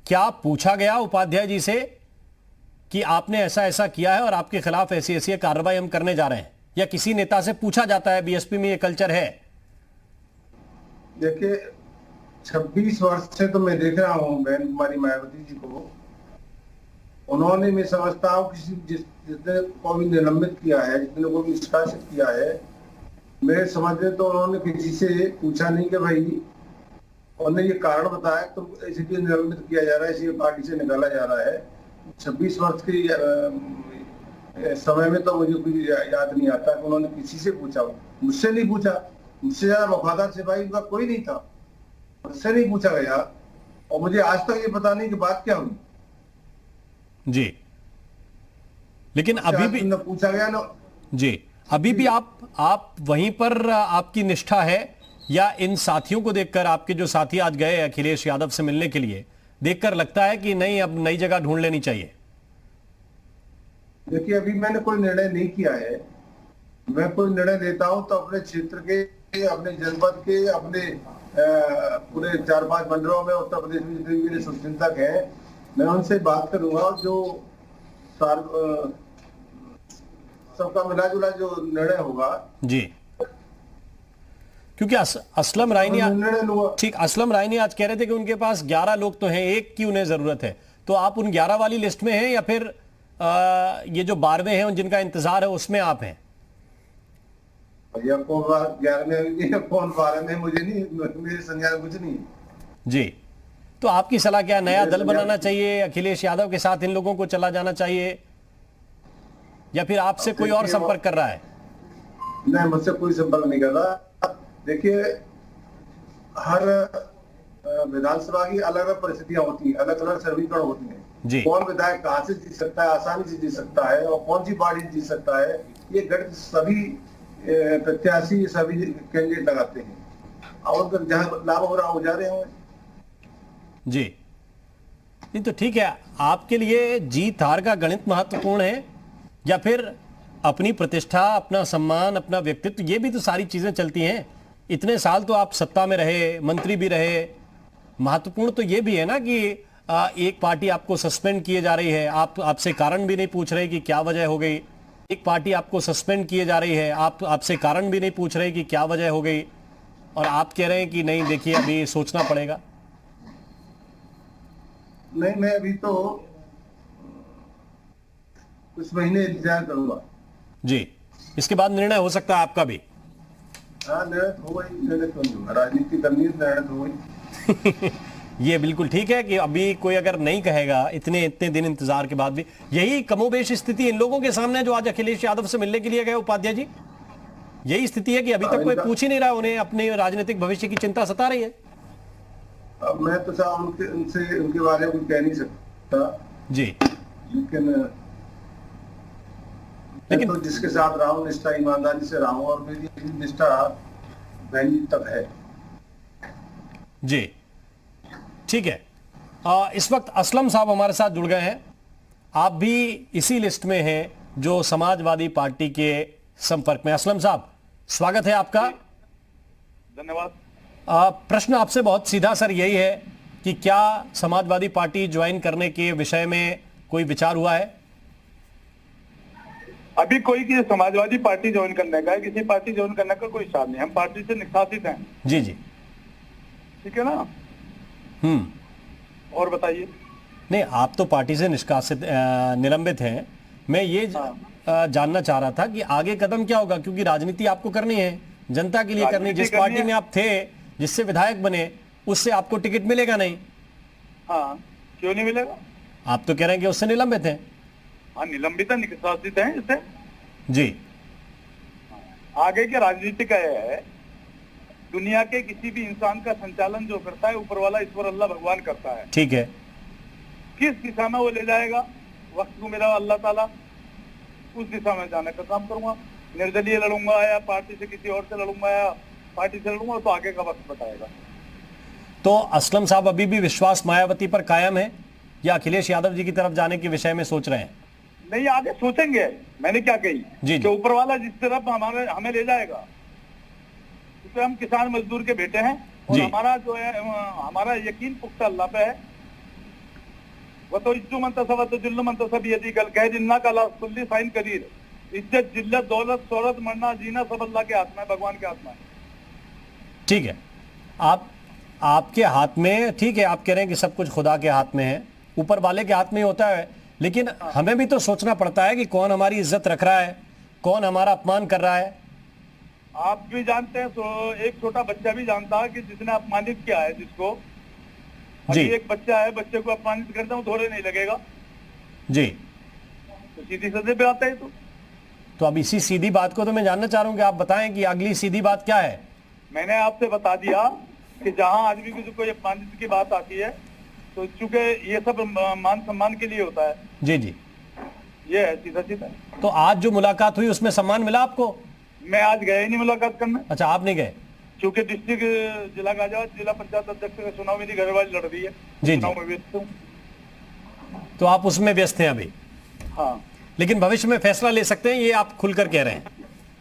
क्या पूछा गया उपाध्याय जी से कि आपने ऐसा ऐसा किया है और आपके खिलाफ ऐसी ऐसी कार्रवाई हम करने जा रहे हैं, या किसी नेता से पूछा जाता है बीएसपी में ये कल्चर है? देखिए, 26 वर्ष से तो मैं देख रहा हूँ बहन कुमारी मायावती जी को, उन्होंने, मैं समझता हूँ किसी जितने को भी निलंबित किया है, जितने को भी निष्कासित किया है, मेरे समझ में तो उन्होंने किसी से पूछा नहीं कि भाई, उन्होंने ये कारण बताया तो इसलिए निलंबित किया जा रहा है, इसलिए पार्टी से निकाला जा रहा है। 26 वर्ष की समय में तो मुझे कुछ याद नहीं आता कि उन्होंने किसी से पूछा हो। मुझसे नहीं पूछा, मुझसे ज्यादा वफादार सिपाही उनका कोई नहीं था, मुझसे नहीं पूछा गया और मुझे आज तक ये पता नहीं कि बात क्या हुई जी। लेकिन अभी भी न पूछा गया ना जी, अभी भी आप वहीं पर आपकी निष्ठा है, या इन साथियों को देखकर, आपके जो साथी आज गए अखिलेश यादव से मिलने के लिए, देखकर लगता है कि नहीं अब नई जगह ढूंढ लेनी चाहिए? देखिए, अभी मैंने कोई निर्णय नहीं किया है। मैं कोई निर्णय लेता हूं तो अपने क्षेत्र के, अपने जनपद के, अपने पूरे 4-5 मंडलों में उत्तर प्रदेश में जितने मेरे शुभचिंतक हैं, मैं उनसे बात करूंगा और जो सबका मिला जुला जो निर्णय होगा जी। क्योंकि असलम रायनी, ठीक, असलम रायनी आज कह रहे थे कि उनके पास 11 लोग तो हैं, एक की उन्हें जरूरत है। तो आप उन 11 वाली लिस्ट में हैं या फिर ये जो 12वें हैं जिनका इंतजार है उसमें आप हैं? भैया कौन 11वें कौन 12वें मुझे नहीं, मेरे संज्ञान कुछ नहीं जी। तो आपकी सलाह क्या, नया दल बनाना चाहिए, अखिलेश यादव के साथ इन लोगों को चला जाना चाहिए, या फिर आपसे कोई और संपर्क कर रहा है? नहीं, मुझसे कोई संपर्क नहीं कर रहा। देखिए, हर विधानसभा की अलग अलग परिस्थितियां होती हैं, अलग अलग समीकरण होती हैं जी। कौन विधायक कहां से जीत सकता है, आसानी से जीत सकता है और कौन सी पार्टी जीत सकता है, ये गणित सभी प्रत्याशी, सभी कैंडिडेट लगाते हैं और जहां लाभ हो रहा हो जा रहे होंगे जी। नहीं तो ठीक है, आपके लिए जीत हार का गणित महत्वपूर्ण है या फिर अपनी प्रतिष्ठा, अपना सम्मान, अपना व्यक्तित्व, ये भी तो सारी चीजें चलती हैं। इतने साल तो आप सत्ता में रहे, मंत्री भी रहे, महत्वपूर्ण तो ये भी है ना कि एक पार्टी आपको सस्पेंड किए जा रही है, आपसे कारण भी नहीं पूछ रहे कि क्या वजह हो गई। एक पार्टी आपको सस्पेंड किए जा रही है, आपसे कारण भी नहीं पूछ रहे कि क्या वजह हो गई, और आप कह रहे हैं कि नहीं देखिए अभी सोचना पड़ेगा। नहीं, मैं अभी तो कुछ महीने इंतजार करूंगा जी, इसके बाद निर्णय हो सकता है आपका भी। हाँ, निर्णय तो होगा ही, निर्णय क्यों नहीं होगा, राजनीति करनी है, निर्णय तो होगा। ये बिल्कुल ठीक है कि अभी कोई अगर नहीं कहेगा, इतने दिन इंतजार के बाद भी, यही कमोबेश स्थिति इन लोगों के सामने जो आज अखिलेश यादव से मिलने के लिए गए उपाध्याय जी, यही स्थिति है कि अभी तक कोई पूछ ही नहीं रहा, उन्हें अपने राजनीतिक भविष्य की चिंता सता रही है। अब मैं तो साहब उनके बारे में कुछ कह नहीं सकता जी, लेकिन तो जिसके साथ रहा हूं, निष्ठा ईमानदारी से रहा हूं और मेरी निष्ठा बहन तक है जी। ठीक है, इस वक्त असलम साहब हमारे साथ जुड़ गए हैं। आप भी इसी लिस्ट में हैं जो समाजवादी पार्टी के संपर्क में। असलम साहब, स्वागत है आपका। धन्यवाद। प्रश्न आपसे बहुत सीधा सर यही है कि क्या समाजवादी पार्टी ज्वाइन करने के विषय में कोई विचार हुआ है? अभी कोई की समाजवादी पार्टी ज्वाइन करने का है, किसी पार्टी ज्वाइन करने का कोई इशारा नहीं। हम पार्टी से निष्कासित हैं। जी जी, ठीक है ना। और बताइए। नहीं, आप तो पार्टी से निष्कासित, निलंबित हैं। मैं ये जानना चाह रहा था कि आगे कदम क्या होगा, क्योंकि राजनीति आपको करनी है, जनता के लिए करनी। जिस पार्टी में आप थे, जिससे विधायक बने, उससे आपको टिकट मिलेगा नहीं। हाँ, क्यों नहीं मिलेगा? आप तो कह रहे हैं कि उससे निलंबित हैं। हाँ, निलंबित निष्कासित हैं इससे जी। आगे की राजनीति का है, दुनिया के किसी भी इंसान का संचालन जो करता है ऊपर वाला ईश्वर अल्लाह भगवान करता है। ठीक है। किस दिशा में वो ले जाएगा वक्त को मेरा अल्लाह ताला, उस दिशा में जाने का काम करूंगा। निर्दलीय लड़ूंगा या पार्टी से किसी और से लड़ूंगा या पार्टी से लड़ूंगा, तो आगे का वक्त बताएगा। तो असलम साहब अभी भी विश्वास मायावती पर कायम है या अखिलेश यादव जी की तरफ जाने के विषय में सोच रहे हैं? नहीं, आगे सोचेंगे। मैंने क्या कही जी, कि ऊपर वाला जिस तरफ हमें ले जाएगा, क्योंकि हम किसान मजदूर के बेटे हैं और हमारा जो है, हमारा यकीन पुख्ता अल्लाह पे है। वह तो इज्जू मंतसब तो जुल्ल मंतसब यदि कल कह जिन्ना का कुल्ली साइन कदीर, इज्जत जिल्लत दौलत शोहरत मरना जीना सब अल्लाह के हाथ में, भगवान के हाथ में। ठीक है, आपके हाथ में, ठीक है, आप कह रहे हैं कि सब कुछ खुदा के हाथ में है, ऊपर वाले के हाथ में होता है, लेकिन हमें भी तो सोचना पड़ता है कि कौन हमारी इज्जत रख रहा है, कौन हमारा अपमान कर रहा है। आप भी जानते हैं, तो एक छोटा बच्चा भी जानता है कि जिसने अपमानित किया है जिसको, जी, एक बच्चा है, बच्चे को अपमानित करता हूँ थोड़े नहीं लगेगा। जी, तो सीधी सतह पे आता है। तो अब इसी सीधी बात को तो मैं जानना चाह रहा हूं कि आप बताएं कि अगली सीधी बात क्या है। मैंने आपसे बता दिया कि जहां आदमी की कोई अपमानित की बात आती है तो चूंकि ये सब मान सम्मान के लिए होता है। जी जी, ये है सीधा सीधा। तो आज जो मुलाकात हुई उसमें सम्मान मिला आपको? मैं आज गया ही नहीं मुलाकात करने। अच्छा, आप नहीं गए? क्योंकि डिस्ट्रिक्ट जिला गाजियाबाद जिला पंचायत अध्यक्ष का चुनाव मेरी घरवाली लड़ रही है। जी चुनाव जी, में व्यस्त हूं। तो आप उसमें व्यस्त हैं अभी? हाँ, लेकिन भविष्य में फैसला ले सकते हैं, ये आप खुलकर कह रहे हैं?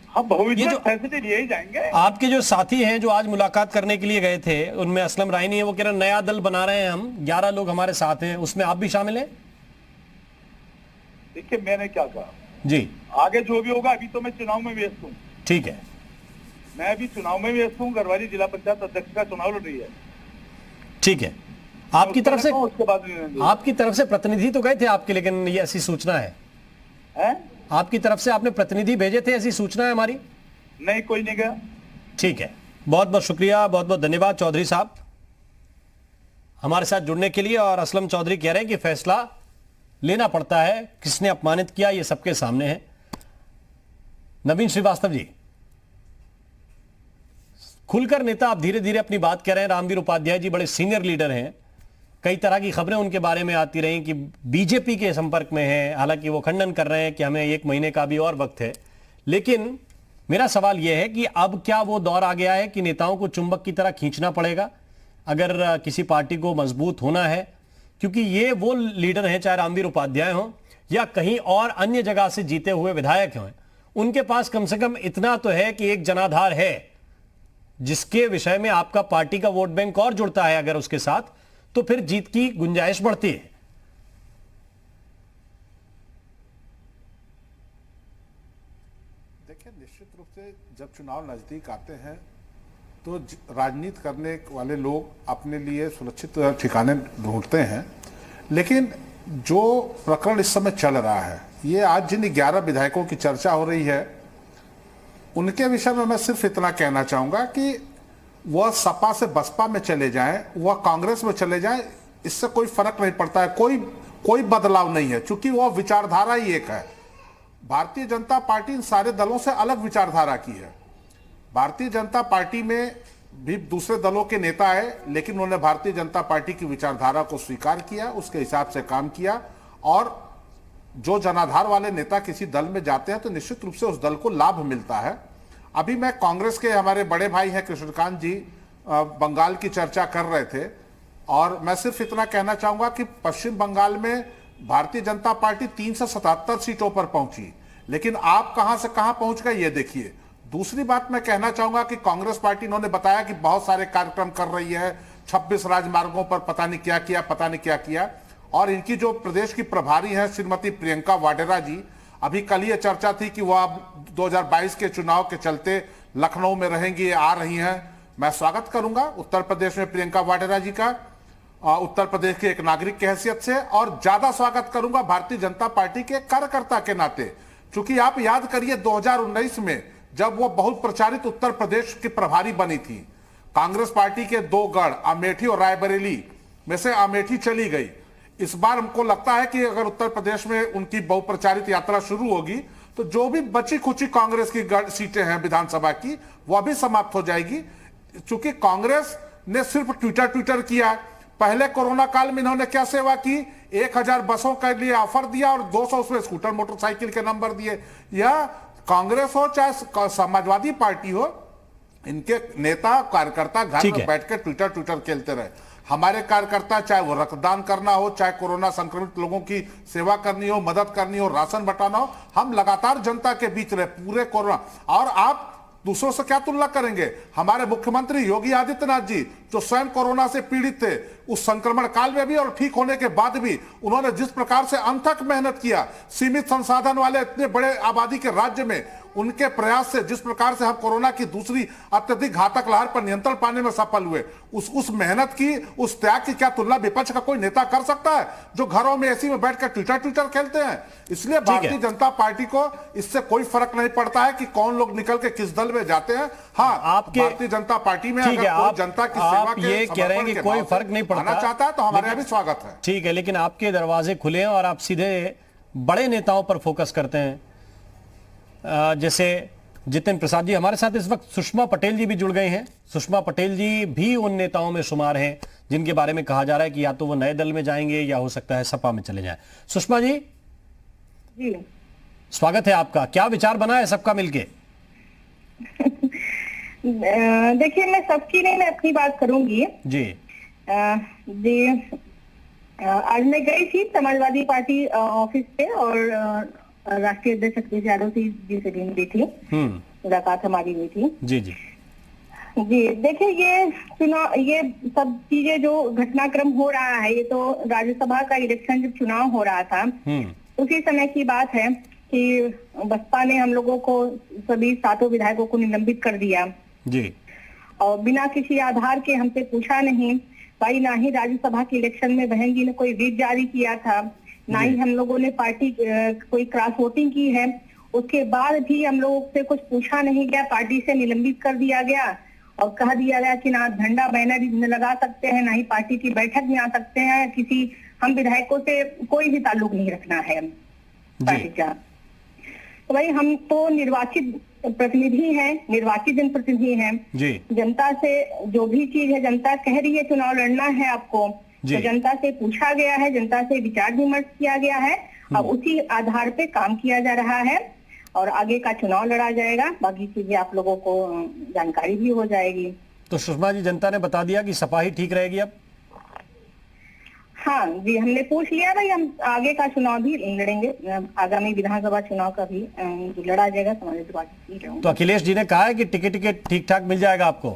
हाँ, भविष्य ये में जो- फैसले लिए ही जाएंगे। आपके जो साथी हैं जो आज मुलाकात करने के लिए गए थे, उनमें असलम रायनी है, वो कह रहे हैं नया दल बना रहे हैं हम, 11 लोग हमारे साथ हैं, उसमें आप भी शामिल हैं? देखिए, मैंने क्या कहा जी, आगे जो भी होगा, अभी तो मैं चुनाव में व्यस्त हूँ। ठीक है, मैं अभी चुनाव में व्यस्त हूँ। घरवाली जिला पंचायत अध्यक्ष का चुनाव लड़ रही है। ठीक है। आपकी तरफ से उसके बाद में आपकी तरफ से प्रतिनिधि तो गए थे आपके, लेकिन ये ऐसी सूचना है? आपकी तरफ से आपने प्रतिनिधि भेजे थे, ऐसी सूचना है हमारी? नहीं, कोई नहीं गया। ठीक है, बहुत बहुत शुक्रिया, बहुत बहुत धन्यवाद चौधरी साहब हमारे साथ जुड़ने के लिए। और असलम चौधरी कह रहे हैं कि फैसला लेना पड़ता है, किसने अपमानित किया ये सबके सामने है। नवीन श्रीवास्तव जी, खुलकर नेता आप धीरे धीरे अपनी बात कह रहे हैं। रामवीर उपाध्याय जी बड़े सीनियर लीडर हैं, कई तरह की खबरें उनके बारे में आती रही कि बीजेपी के संपर्क में है, हालांकि वो खंडन कर रहे हैं कि हमें 1 महीने का भी और वक्त है। लेकिन मेरा सवाल यह है कि अब क्या वो दौर आ गया है कि नेताओं को चुंबक की तरह खींचना पड़ेगा अगर किसी पार्टी को मजबूत होना है? क्योंकि ये वो लीडर हैं, चाहे रामवीर उपाध्याय हों या कहीं और अन्य जगह से जीते हुए विधायक हों, उनके पास कम से कम इतना तो है कि एक जनाधार है जिसके विषय में आपका पार्टी का वोट बैंक और जुड़ता है। अगर उसके साथ तो फिर जीत की गुंजाइश बढ़ती है। देखिए, निश्चित रूप से जब चुनाव नजदीक आते हैं तो राजनीति करने वाले लोग अपने लिए सुरक्षित ठिकाने ढूंढते हैं। लेकिन जो प्रकरण इस समय चल रहा है, ये आज जिन 11 विधायकों की चर्चा हो रही है उनके विषय में मैं सिर्फ इतना कहना चाहूंगा कि वह सपा से बसपा में चले जाएं, वह कांग्रेस में चले जाएं, इससे कोई फर्क नहीं पड़ता है, कोई बदलाव नहीं है, क्योंकि वह विचारधारा ही एक है। भारतीय जनता पार्टी इन सारे दलों से अलग विचारधारा की है। भारतीय जनता पार्टी में भी दूसरे दलों के नेता आए, लेकिन उन्होंने भारतीय जनता पार्टी की विचारधारा को स्वीकार किया, उसके हिसाब से काम किया। और जो जनाधार वाले नेता किसी दल में जाते हैं तो निश्चित रूप से उस दल को लाभ मिलता है। अभी मैं कांग्रेस के हमारे बड़े भाई हैं कृष्णकांत जी बंगाल की चर्चा कर रहे थे, और मैं सिर्फ इतना कहना चाहूंगा कि पश्चिम बंगाल में भारतीय जनता पार्टी 377 सीटों पर पहुंची, लेकिन आप कहां से कहां पहुंच गए ये देखिए। दूसरी बात मैं कहना चाहूंगा कि कांग्रेस पार्टी, इन्होंने बताया कि बहुत सारे कार्यक्रम कर रही है, 26 राजमार्गों पर पता नहीं क्या किया, पता नहीं क्या किया। और इनकी जो प्रदेश की प्रभारी है श्रीमती प्रियंका वाडेरा जी, अभी कल ये चर्चा थी कि वह अब 2022 के चुनाव के चलते लखनऊ में रहेंगी, आ रही हैं। मैं स्वागत करूंगा उत्तर प्रदेश में प्रियंका वाडेरा जी का, उत्तर प्रदेश के एक नागरिक की हैसियत से, और ज्यादा स्वागत करूंगा भारतीय जनता पार्टी के कार्यकर्ता के नाते। क्योंकि आप याद करिए 2019 में जब वो बहुत प्रचारित उत्तर प्रदेश की प्रभारी बनी थी, कांग्रेस पार्टी के 2 गढ़ अमेठी और रायबरेली में से अमेठी चली गई। इस बार हमको लगता है कि अगर उत्तर प्रदेश में उनकी बहुप्रचारित यात्रा शुरू होगी तो जो भी बची खुची कांग्रेस की सीटें हैं विधानसभा की, वह भी समाप्त हो जाएगी। चूंकि कांग्रेस ने सिर्फ ट्विटर किया। पहले कोरोना काल में इन्होंने क्या सेवा की, 1000 बसों के लिए ऑफर दिया और 200 उसमें स्कूटर मोटरसाइकिल के नंबर दिए। यह कांग्रेस हो चाहे समाजवादी पार्टी हो, इनके नेता कार्यकर्ता घर में बैठ के ट्विटर खेलते रहे। हमारे कार्यकर्ता, चाहे वो रक्तदान करना हो, चाहे कोरोना संक्रमित लोगों की सेवा करनी हो, मदद करनी हो, राशन बंटाना हो, हम लगातार जनता के बीच रहे पूरे कोरोना। और आप दूसरों से क्या तुलना करेंगे? हमारे मुख्यमंत्री योगी आदित्यनाथ जी जो स्वयं कोरोना से पीड़ित थे, उस संक्रमण काल में भी और ठीक होने के बाद भी उन्होंने जिस प्रकार से अनथक मेहनत किया, सीमित संसाधन वाले इतने बड़े आबादी के राज्य में उनके प्रयास से जिस प्रकार से हम कोरोना की दूसरी अत्यधिक घातक लहर पर नियंत्रण पाने में सफल हुए, उस मेहनत की, उस त्याग की क्या तुलना विपक्ष का कोई नेता कर सकता है जो घरों में एसी में बैठकर ट्विटर खेलते हैं? इसलिए भारतीय जनता पार्टी को इससे कोई फर्क नहीं पड़ता है कि कौन लोग निकल के किस दल में जाते हैं। हाँ, आपके भारतीय जनता पार्टी में अगर कोई जनता की सेवा के ये कह रहे हैं कि कोई फर्क नहीं पड़ता चाहता है तो हमारे यहाँ भी स्वागत है। ठीक है, लेकिन आपके दरवाजे खुले हैं और आप सीधे बड़े नेताओं पर फोकस करते हैं। जैसे जितिन प्रसाद जी, हमारे साथ इस वक्त सुषमा पटेल जी भी जुड़ गए हैं। सुषमा पटेल जी भी उन नेताओं में शुमार हैं जिनके बारे में कहा जा रहा है कि या तो वो नए दल में जाएंगे या हो सकता है सपा में चले जाएं। सुषमा जी, स्वागत है आपका। क्या विचार बना है सबका मिलके? देखिए, मैं सबकी नहीं, मैं अपनी बात करूंगी जी। आज मैं गई थी समाजवादी पार्टी ऑफिस पे और राष्ट्रीय अध्यक्ष अखिलेश यादव जी से भी मिली थी, मुलाकात हमारी हुई थी। जी जी जी। देखिए, ये चुनाव, ये सब चीजें जो घटनाक्रम हो रहा है, ये तो राज्यसभा का इलेक्शन जब चुनाव हो रहा था उसी समय की बात है कि बसपा ने हम लोगों को, सभी 7 विधायकों को निलंबित कर दिया जी। और बिना किसी आधार के हमसे पूछा नहीं भाई, ना ही राज्यसभा के इलेक्शन में बहन जी ने कोई व्हिप जारी किया था, ना ही हम लोगों ने पार्टी कोई क्रॉस वोटिंग की है। उसके बाद भी हम लोगों से कुछ पूछा नहीं गया, पार्टी से निलंबित कर दिया गया और कह दिया गया कि ना झंडा बैनर न लगा सकते हैं, ना ही पार्टी की बैठक में आ सकते हैं, किसी हम विधायकों से कोई भी ताल्लुक नहीं रखना है पार्टी का। तो भाई, हम तो निर्वाचित प्रतिनिधि हैं, निर्वाचित जनप्रतिनिधि हैं जी। जनता से जो भी चीज है, जनता कह रही है चुनाव लड़ना है आपको, तो जनता से पूछा गया है, जनता से विचार विमर्श किया गया है, अब उसी आधार पे काम किया जा रहा है और आगे का चुनाव लड़ा जाएगा। बाकी चीजें आप लोगों को जानकारी भी हो जाएगी। तो सुषमा जी, जनता ने बता दिया कि सपा ही ठीक रहेगी अब? हाँ जी, हमने पूछ लिया भाई, हम आगे का चुनाव भी लड़ेंगे, आगामी विधानसभा चुनाव का भी जो लड़ा जाएगा समाजवादी पार्टी की। तो अखिलेश जी ने कहा है कि टिकट ठीक ठाक मिल जाएगा आपको?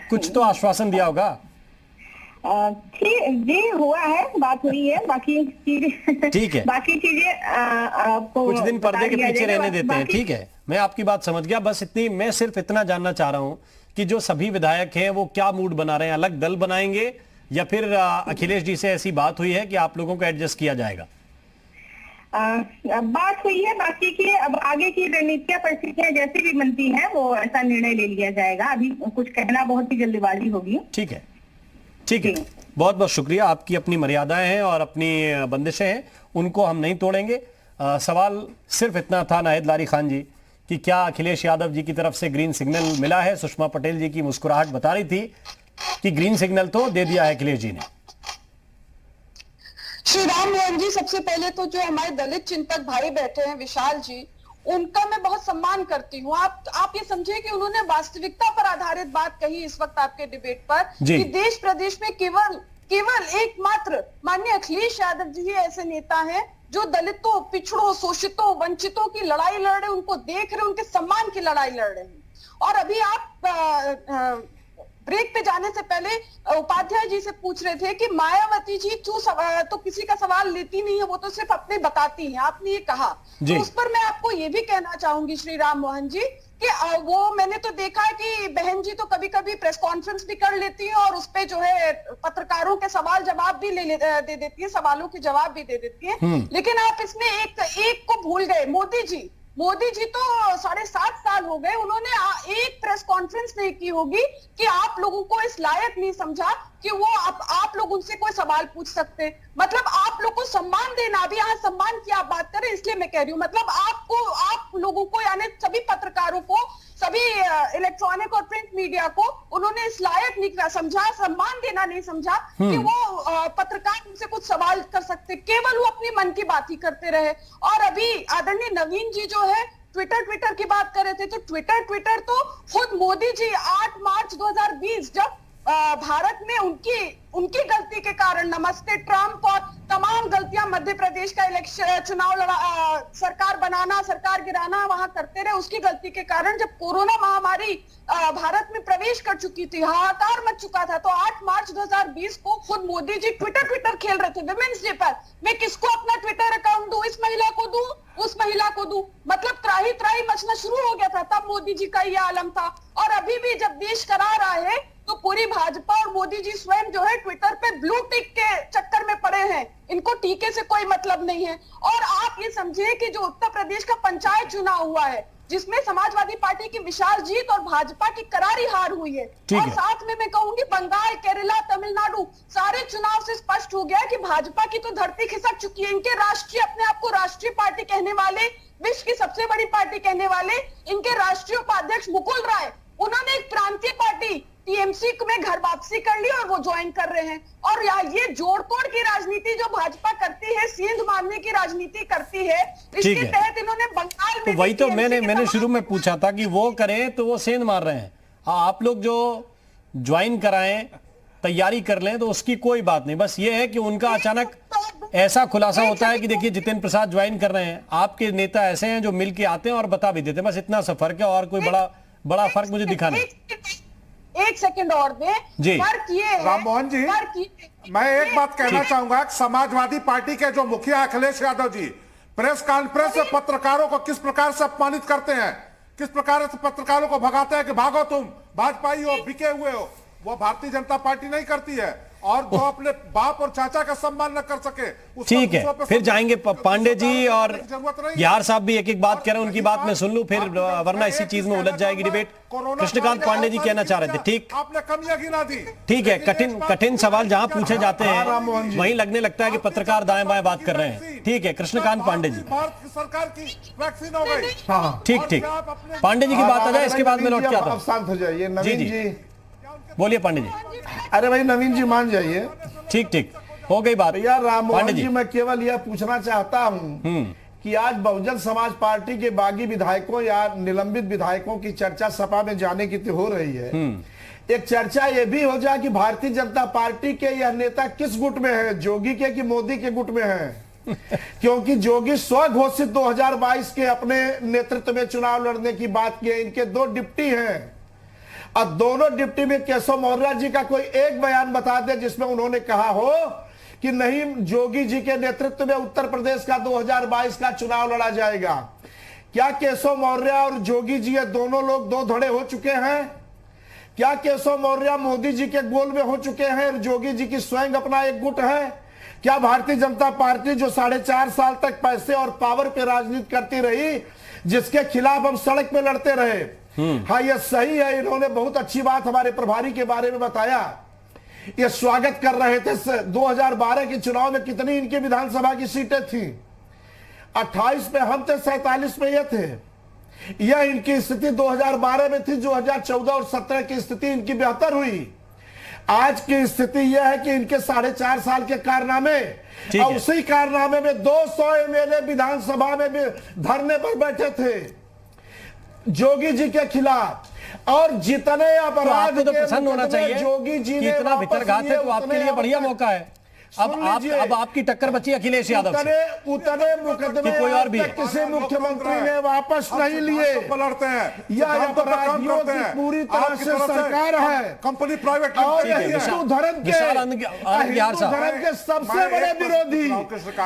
कुछ तो आश्वासन दिया होगा? जी, हुआ है, बात हुई है, बाकी चीजें ठीक है, बाकी चीजें आपको कुछ दिन पर्दे के पीछे रहने देते हैं। ठीक है, मैं आपकी बात समझ गया। बस इतनी, मैं सिर्फ इतना जानना चाह रहा हूं कि जो सभी विधायक हैं वो क्या मूड बना रहे हैं, अलग दल बनाएंगे या फिर अखिलेश जी से ऐसी बात हुई है कि आप लोगों को एडजस्ट किया जाएगा? बात हुई है, बाकी की अब आगे की रणनीतियां, परिस्थितियां जैसी भी बनती हैं वो ऐसा निर्णय ले लिया जाएगा। अभी कुछ कहना बहुत ही जल्दबाजी होगी। ठीक है, ठीक है, बहुत बहुत शुक्रिया। आपकी अपनी मर्यादाएं हैं और अपनी बंदिशें हैं, उनको हम नहीं तोड़ेंगे। सवाल सिर्फ इतना था नाहिद लारी खान जी कि क्या अखिलेश यादव जी की तरफ से ग्रीन सिग्नल मिला है? सुषमा पटेल जी की मुस्कुराहट बता रही थी कि ग्रीन सिग्नल तो दे दिया है अखिलेश जी ने। श्री राम मोहन जी, सबसे पहले तो जो हमारे दलित चिंतक भाई बैठे हैं, विशाल जी, उनका मैं बहुत सम्मान करती हूँ। आप ये समझे कि उन्होंने वास्तविकता पर आधारित बात कही इस वक्त आपके डिबेट पर कि देश प्रदेश में केवल एकमात्र माननीय अखिलेश यादव जी ही ऐसे नेता हैं जो दलितों, पिछड़ों, शोषितों, वंचितों की लड़ाई लड़ रहे, उनको देख रहे, उनके सम्मान की लड़ाई लड़ रहे हैं। और अभी आप ब्रेक पे जाने से पहले उपाध्याय जी से पूछ रहे थे कि मायावती जी तो किसी का सवाल लेती नहीं है, वो तो सिर्फ अपने बताती हैं, आपने ये कहा। तो उस पर मैं आपको ये भी कहना चाहूंगी श्री राम मोहन जी कि वो मैंने तो देखा है कि बहन जी तो कभी कभी प्रेस कॉन्फ्रेंस भी कर लेती है और उसपे जो है पत्रकारों के सवाल जवाब भी दे देती है, सवालों के जवाब भी दे देती है। लेकिन आप इसमें एक को भूल गए, मोदी जी तो 7.5 साल हो गए, उन्होंने एक प्रेस कॉन्फ्रेंस नहीं की होगी कि आप लोगों को इस लायक नहीं समझा कि वो आप लोग उनसे कोई सवाल पूछ सकते। मतलब आप लोग को सम्मान देना, अभी यहाँ सम्मान की आप बात करें इसलिए मैं कह रही हूँ, मतलब आप लोगों को, यानी सभी पत्रकारों को, सभी इलेक्ट्रॉनिक और प्रिंट मीडिया को उन्होंने इस लायक नहीं समझा, सम्मान देना नहीं समझा कि वो पत्रकार उनसे कुछ सवाल कर सकते, केवल वो अपनी मन की बात ही करते रहे। और अभी आदरणीय नवीन जी जो है ट्विटर की बात कर रहे थे, तो ट्विटर तो खुद मोदी जी 8 मार्च 2020 जब भारत में उनकी गलती के कारण, नमस्ते ट्रंप और तमाम गलतियां, मध्य प्रदेश का इलेक्शन चुनाव सरकार बनाना, सरकार गिराना वहां करते रहे, उसकी गलती के कारण जब कोरोना महामारी भारत में प्रवेश कर चुकी थी, हाहाकार मच चुका था, तो 8 मार्च 2020 को खुद मोदी जी ट्विटर खेल रहे थे विमेंस डे पर, मैं किसको अपना ट्विटर अकाउंट दूं, इस महिला को दूं, उस महिला को दूं, मतलब त्राही मचना शुरू हो गया था, तब मोदी जी का यह आलम था। और अभी भी जब देश करा रहा है तो पूरी भाजपा और मोदी जी स्वयं जो है ट्विटर पे ब्लू टिक के चक्कर में पड़े हैं, इनको टीके से कोई मतलब नहीं है। और आप ये समझिए कि जो उत्तर प्रदेश का पंचायत चुनाव हुआ है, जिसमें समाजवादी पार्टी की विशाल जीत और भाजपा की करारी हार हुई है। और साथ में मैं कहूंगी बंगाल, केरला, तमिलनाडु सारे चुनाव से स्पष्ट हो गया कि भाजपा की तो धरती खिसक चुकी है। इनके राष्ट्रीय, अपने आप को राष्ट्रीय पार्टी कहने वाले, विश्व की सबसे बड़ी पार्टी कहने वाले इनके राष्ट्रीय उपाध्यक्ष मुकुल राय, उन्होंने एक प्रांतीय पार्टी टीएमसी में घर वापसी कर ली और वो ज्वाइन कर रहे हैं। और ये जोड़-तोड़ की राजनीति जो भाजपा करती है, सेंध मारने की राजनीति करती है, इसके तहत इन्होंने बंगाल में, तो वही तो मैंने शुरू में पूछा था कि वो करें तो वो सेंध मार रहे हैं, आप लोग जो ज्वाइन कराएं, तैयारी कर लें तो उसकी कोई बात नहीं। बस ये है कि उनका अचानक ऐसा खुलासा होता है कि देखिए जितेंद्र प्रसाद ज्वाइन कर रहे हैं, आपके नेता ऐसे हैं जो मिल के आते हैं और बता भी देते हैं, बस इतना सा फर्क है और कोई बड़ा फर्क मुझे दिखा नहीं। एक सेकंड और दे जी। फर्क ये है राम मोहन जी, मैं एक बात कहना चाहूंगा, समाजवादी पार्टी के जो मुखिया अखिलेश यादव जी प्रेस कॉन्फ्रेंस में पत्रकारों को किस प्रकार से अपमानित करते हैं, किस प्रकार से पत्रकारों को भगाते हैं कि भागो तुम भाजपाई हो, बिके हुए हो, वो भारतीय जनता पार्टी नहीं करती है। और जो अपने बाप और चाचा का सम्मान न कर सके, ठीक है, फिर जाएंगे पांडे जी और यार साहब भी एक एक बात कह रहे हैं, उनकी बात मैं सुन लूं, फिर वरना इसी चीज में उलझ जाएगी डिबेट। कृष्णकांत पांडे जी कहना चाह रहे थे, ठीक, आपने कमियां गिना दी, ठीक है, कठिन सवाल जहां पूछे जाते हैं वहीं लगने लगता है कि पत्रकार दाएं बाएं बात कर रहे हैं। ठीक है, कृष्णकांत पांडे जी, भारत सरकार की वैक्सीन हो गई, ठीक, पांडे जी की बात आ जाए, इसके बाद में लौट के आता हूं। शांत हो जाइए नवीन जी, बोलिए पांडे जी। अरे भाई नवीन जी मान जाइए, ठीक, हो गई बात। यार राम मोहन जी, मैं केवल यह पूछना चाहता हूं कि आज बहुजन समाज पार्टी के बागी विधायकों या निलंबित विधायकों की चर्चा सपा में जाने की तो हो रही है, एक चर्चा यह भी हो जाए कि भारतीय जनता पार्टी के यह नेता किस गुट में है, जोगी के कि मोदी के गुट में है? क्योंकि जोगी स्वघोषित 2022 के अपने नेतृत्व में चुनाव लड़ने की बात की है, इनके 2 डिप्टी हैं और दोनों डिप्टी में केशव मौर्य जी का कोई एक बयान बता दे जिसमें उन्होंने कहा हो कि नहीं, जोगी जी के नेतृत्व में उत्तर प्रदेश का 2022 का चुनाव लड़ा जाएगा। क्या केशव मौर्य और जोगी जी ये दोनों लोग 2 धड़े हो चुके हैं? क्या केशव मौर्य मोदी जी के गोल में हो चुके हैं? जोगी जी की स्वयं अपना एक गुट है? क्या भारतीय जनता पार्टी जो 4.5 साल तक पैसे और पावर पे राजनीति करती रही, जिसके खिलाफ हम सड़क पे लड़ते रहे, हाँ ये सही है, इन्होंने बहुत अच्छी बात हमारे प्रभारी के बारे में बताया, ये स्वागत कर रहे थे। 2012 के चुनाव में कितनी इनकी विधानसभा की सीटें थी? 28 पे हम थे, 47 में ये थे। यह इनकी स्थिति 2012 में थी, 2014 और 17 की स्थिति इनकी बेहतर हुई। आज की स्थिति यह है कि इनके 4.5 साल के कारनामे और उसी कारनामे में 200 एमएलए विधानसभा में भी धरने पर बैठे थे जोगी जी के खिलाफ, और जितने अपराध तो प्रसन्न होना चाहिए जोगी जी ने इतना भितरघात है, तो आपके लिए बढ़िया मौका है। अब आपकी टक्कर बची अखिलेश यादव से। उतने मुकदमे कोई और भी किसी मुख्यमंत्री ने वापस नहीं लिए, पलटते हैं, यह अपराधियों की पूरी तरह से सरकार है, कंपनी प्राइवेट और हिंदू धर्म के सबसे बड़े विरोधी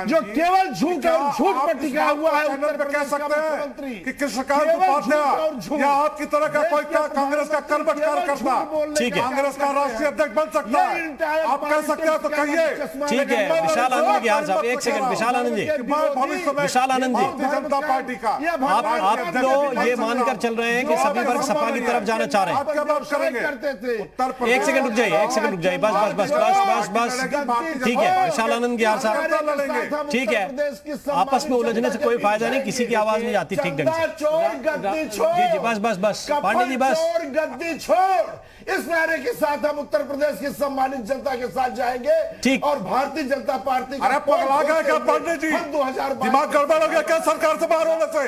जो केवल झूठ और झूठ पर टिका हुआ है उत्तर कह सकते हैं कि कृष्णकांत उपाध्याय या आपकी तरह का कोई कांग्रेस का कर्मठ कार्यकर्ता कांग्रेस का राष्ट्रीय अध्यक्ष बन सकता है, आप कह सकते हैं तो कहिए। ठीक है, विशाल आनंद जी, यार साहब एक सेकंड, विशाल आनंद जी, विशाल आनंद जी, जनता पार्टी का आप तो ये मानकर चल रहे हैं कि सभी वर्ग सपा की तरफ जाना चाह रहे हैं। एक सेकंड रुक जाइए, बस, ठीक है विशाल आनंद यार साहब, ठीक है, आपस में उलझने से कोई फायदा नहीं, किसी की आवाज नहीं जाती ठीक ढंग से। जी, बस पांडे जी, बस गद्दी छोड़, इस नारे के साथ हम उत्तर प्रदेश की सम्मानित जनता के साथ जाएंगे। ठीक, और भारतीय जनता पार्टी, अरे पगला गया क्या पांडे जी, दिमाग गड़बड़ हो गया क्या सरकार से बाहर होने से?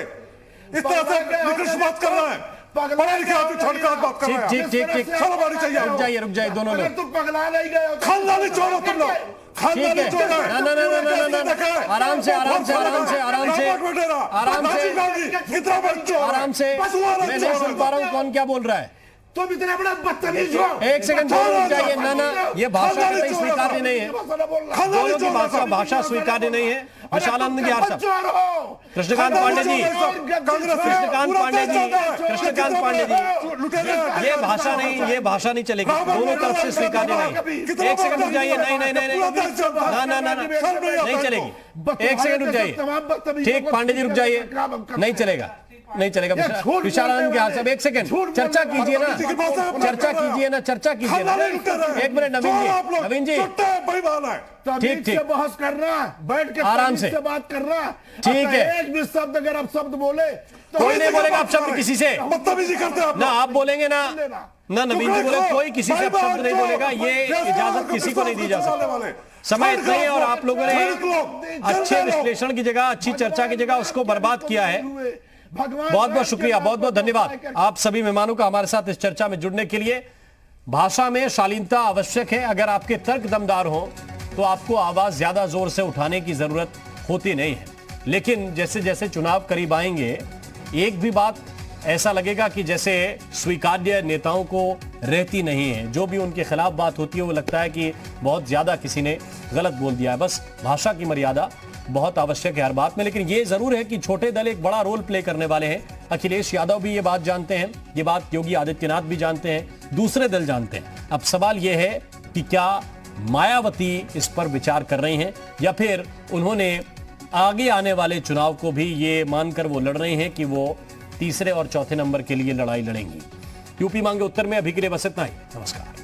इस तरह से निकृष्ट बात कर रहा है, पढ़े लिखे आदमी छोड़कर बात कर रहा है। ठीक, शर्म आनी चाहिए। रुक जाइए दोनों लोग, तुम पगला नहीं गए, खानदानी चोर हो तुम लोग, खानदानी चोर है। आराम से मैं नहीं सुन पा रहा हूँ कौन क्या बोल रहा है। तुम इतना बड़ा बदतमीज हो। एक सेकंड रुक जाइए, ना ये भाषा कतई स्वीकार्य नहीं है, दोनों की भाषा स्वीकार्य नहीं है। विशाल आनंद यार साहब, कृष्णकांत पांडे जी, ये भाषा नहीं चलेगी, दोनों तरफ से स्वीकार्य नहीं। एक सेकंड रुक जाइए, नहीं चलेगी, एक सेकंड रुक जाइए, ठीक पांडे जी रुक जाइए, नहीं चलेगा, नहीं चलेगा। विशाल आनंद के हाथ साहब एक सेकंड, चर्चा कीजिए ना, चर्चा कीजिए ना, चर्चा कीजिए ना। एक मिनट नवीन जी ठीक ठीक बहस करना, बैठ के आराम से बात करना, ठीक है। एक भी शब्द अगर आप शब्द बोले तो कोई नहीं बोलेगा आप शब्द किसी से, ना आप बोलेंगे ना नवीन जी बोले, कोई किसी से शब्द नहीं बोलेगा, ये इजाजत किसी को नहीं दी जा सकती। समय इतना ही, और आप लोगों ने अच्छे विश्लेषण की जगह, अच्छी चर्चा की जगह उसको बर्बाद किया है। बहुत बहुत शुक्रिया, बहुत बहुत धन्यवाद आप सभी मेहमानों का हमारे साथ इस चर्चा में जुड़ने के लिए। भाषा में शालीनता आवश्यक है, अगर आपके तर्क दमदार हो तो आपको आवाज ज्यादा जोर से उठाने की जरूरत होती नहीं है। लेकिन जैसे जैसे चुनाव करीब आएंगे, एक भी बात ऐसा लगेगा कि जैसे स्वीकार्य नेताओं को रहती नहीं है, जो भी उनके खिलाफ बात होती है वो लगता है कि बहुत ज्यादा किसी ने गलत बोल दिया है। बस भाषा की मर्यादा बहुत आवश्यक है हर बात में। लेकिन ये जरूर है कि छोटे दल एक बड़ा रोल प्ले करने वाले हैं। अखिलेश यादव भी ये बात जानते हैं, ये बात योगी आदित्यनाथ भी जानते हैं, दूसरे दल जानते हैं। अब सवाल यह है कि क्या मायावती इस पर विचार कर रही हैं, या फिर उन्होंने आगे आने वाले चुनाव को भी ये मानकर वो लड़ रही हैं कि वो तीसरे और चौथे नंबर के लिए लड़ाई लड़ेंगी। यूपी मांगे उत्तर में अभी के लिए बस इतना ही। नमस्कार।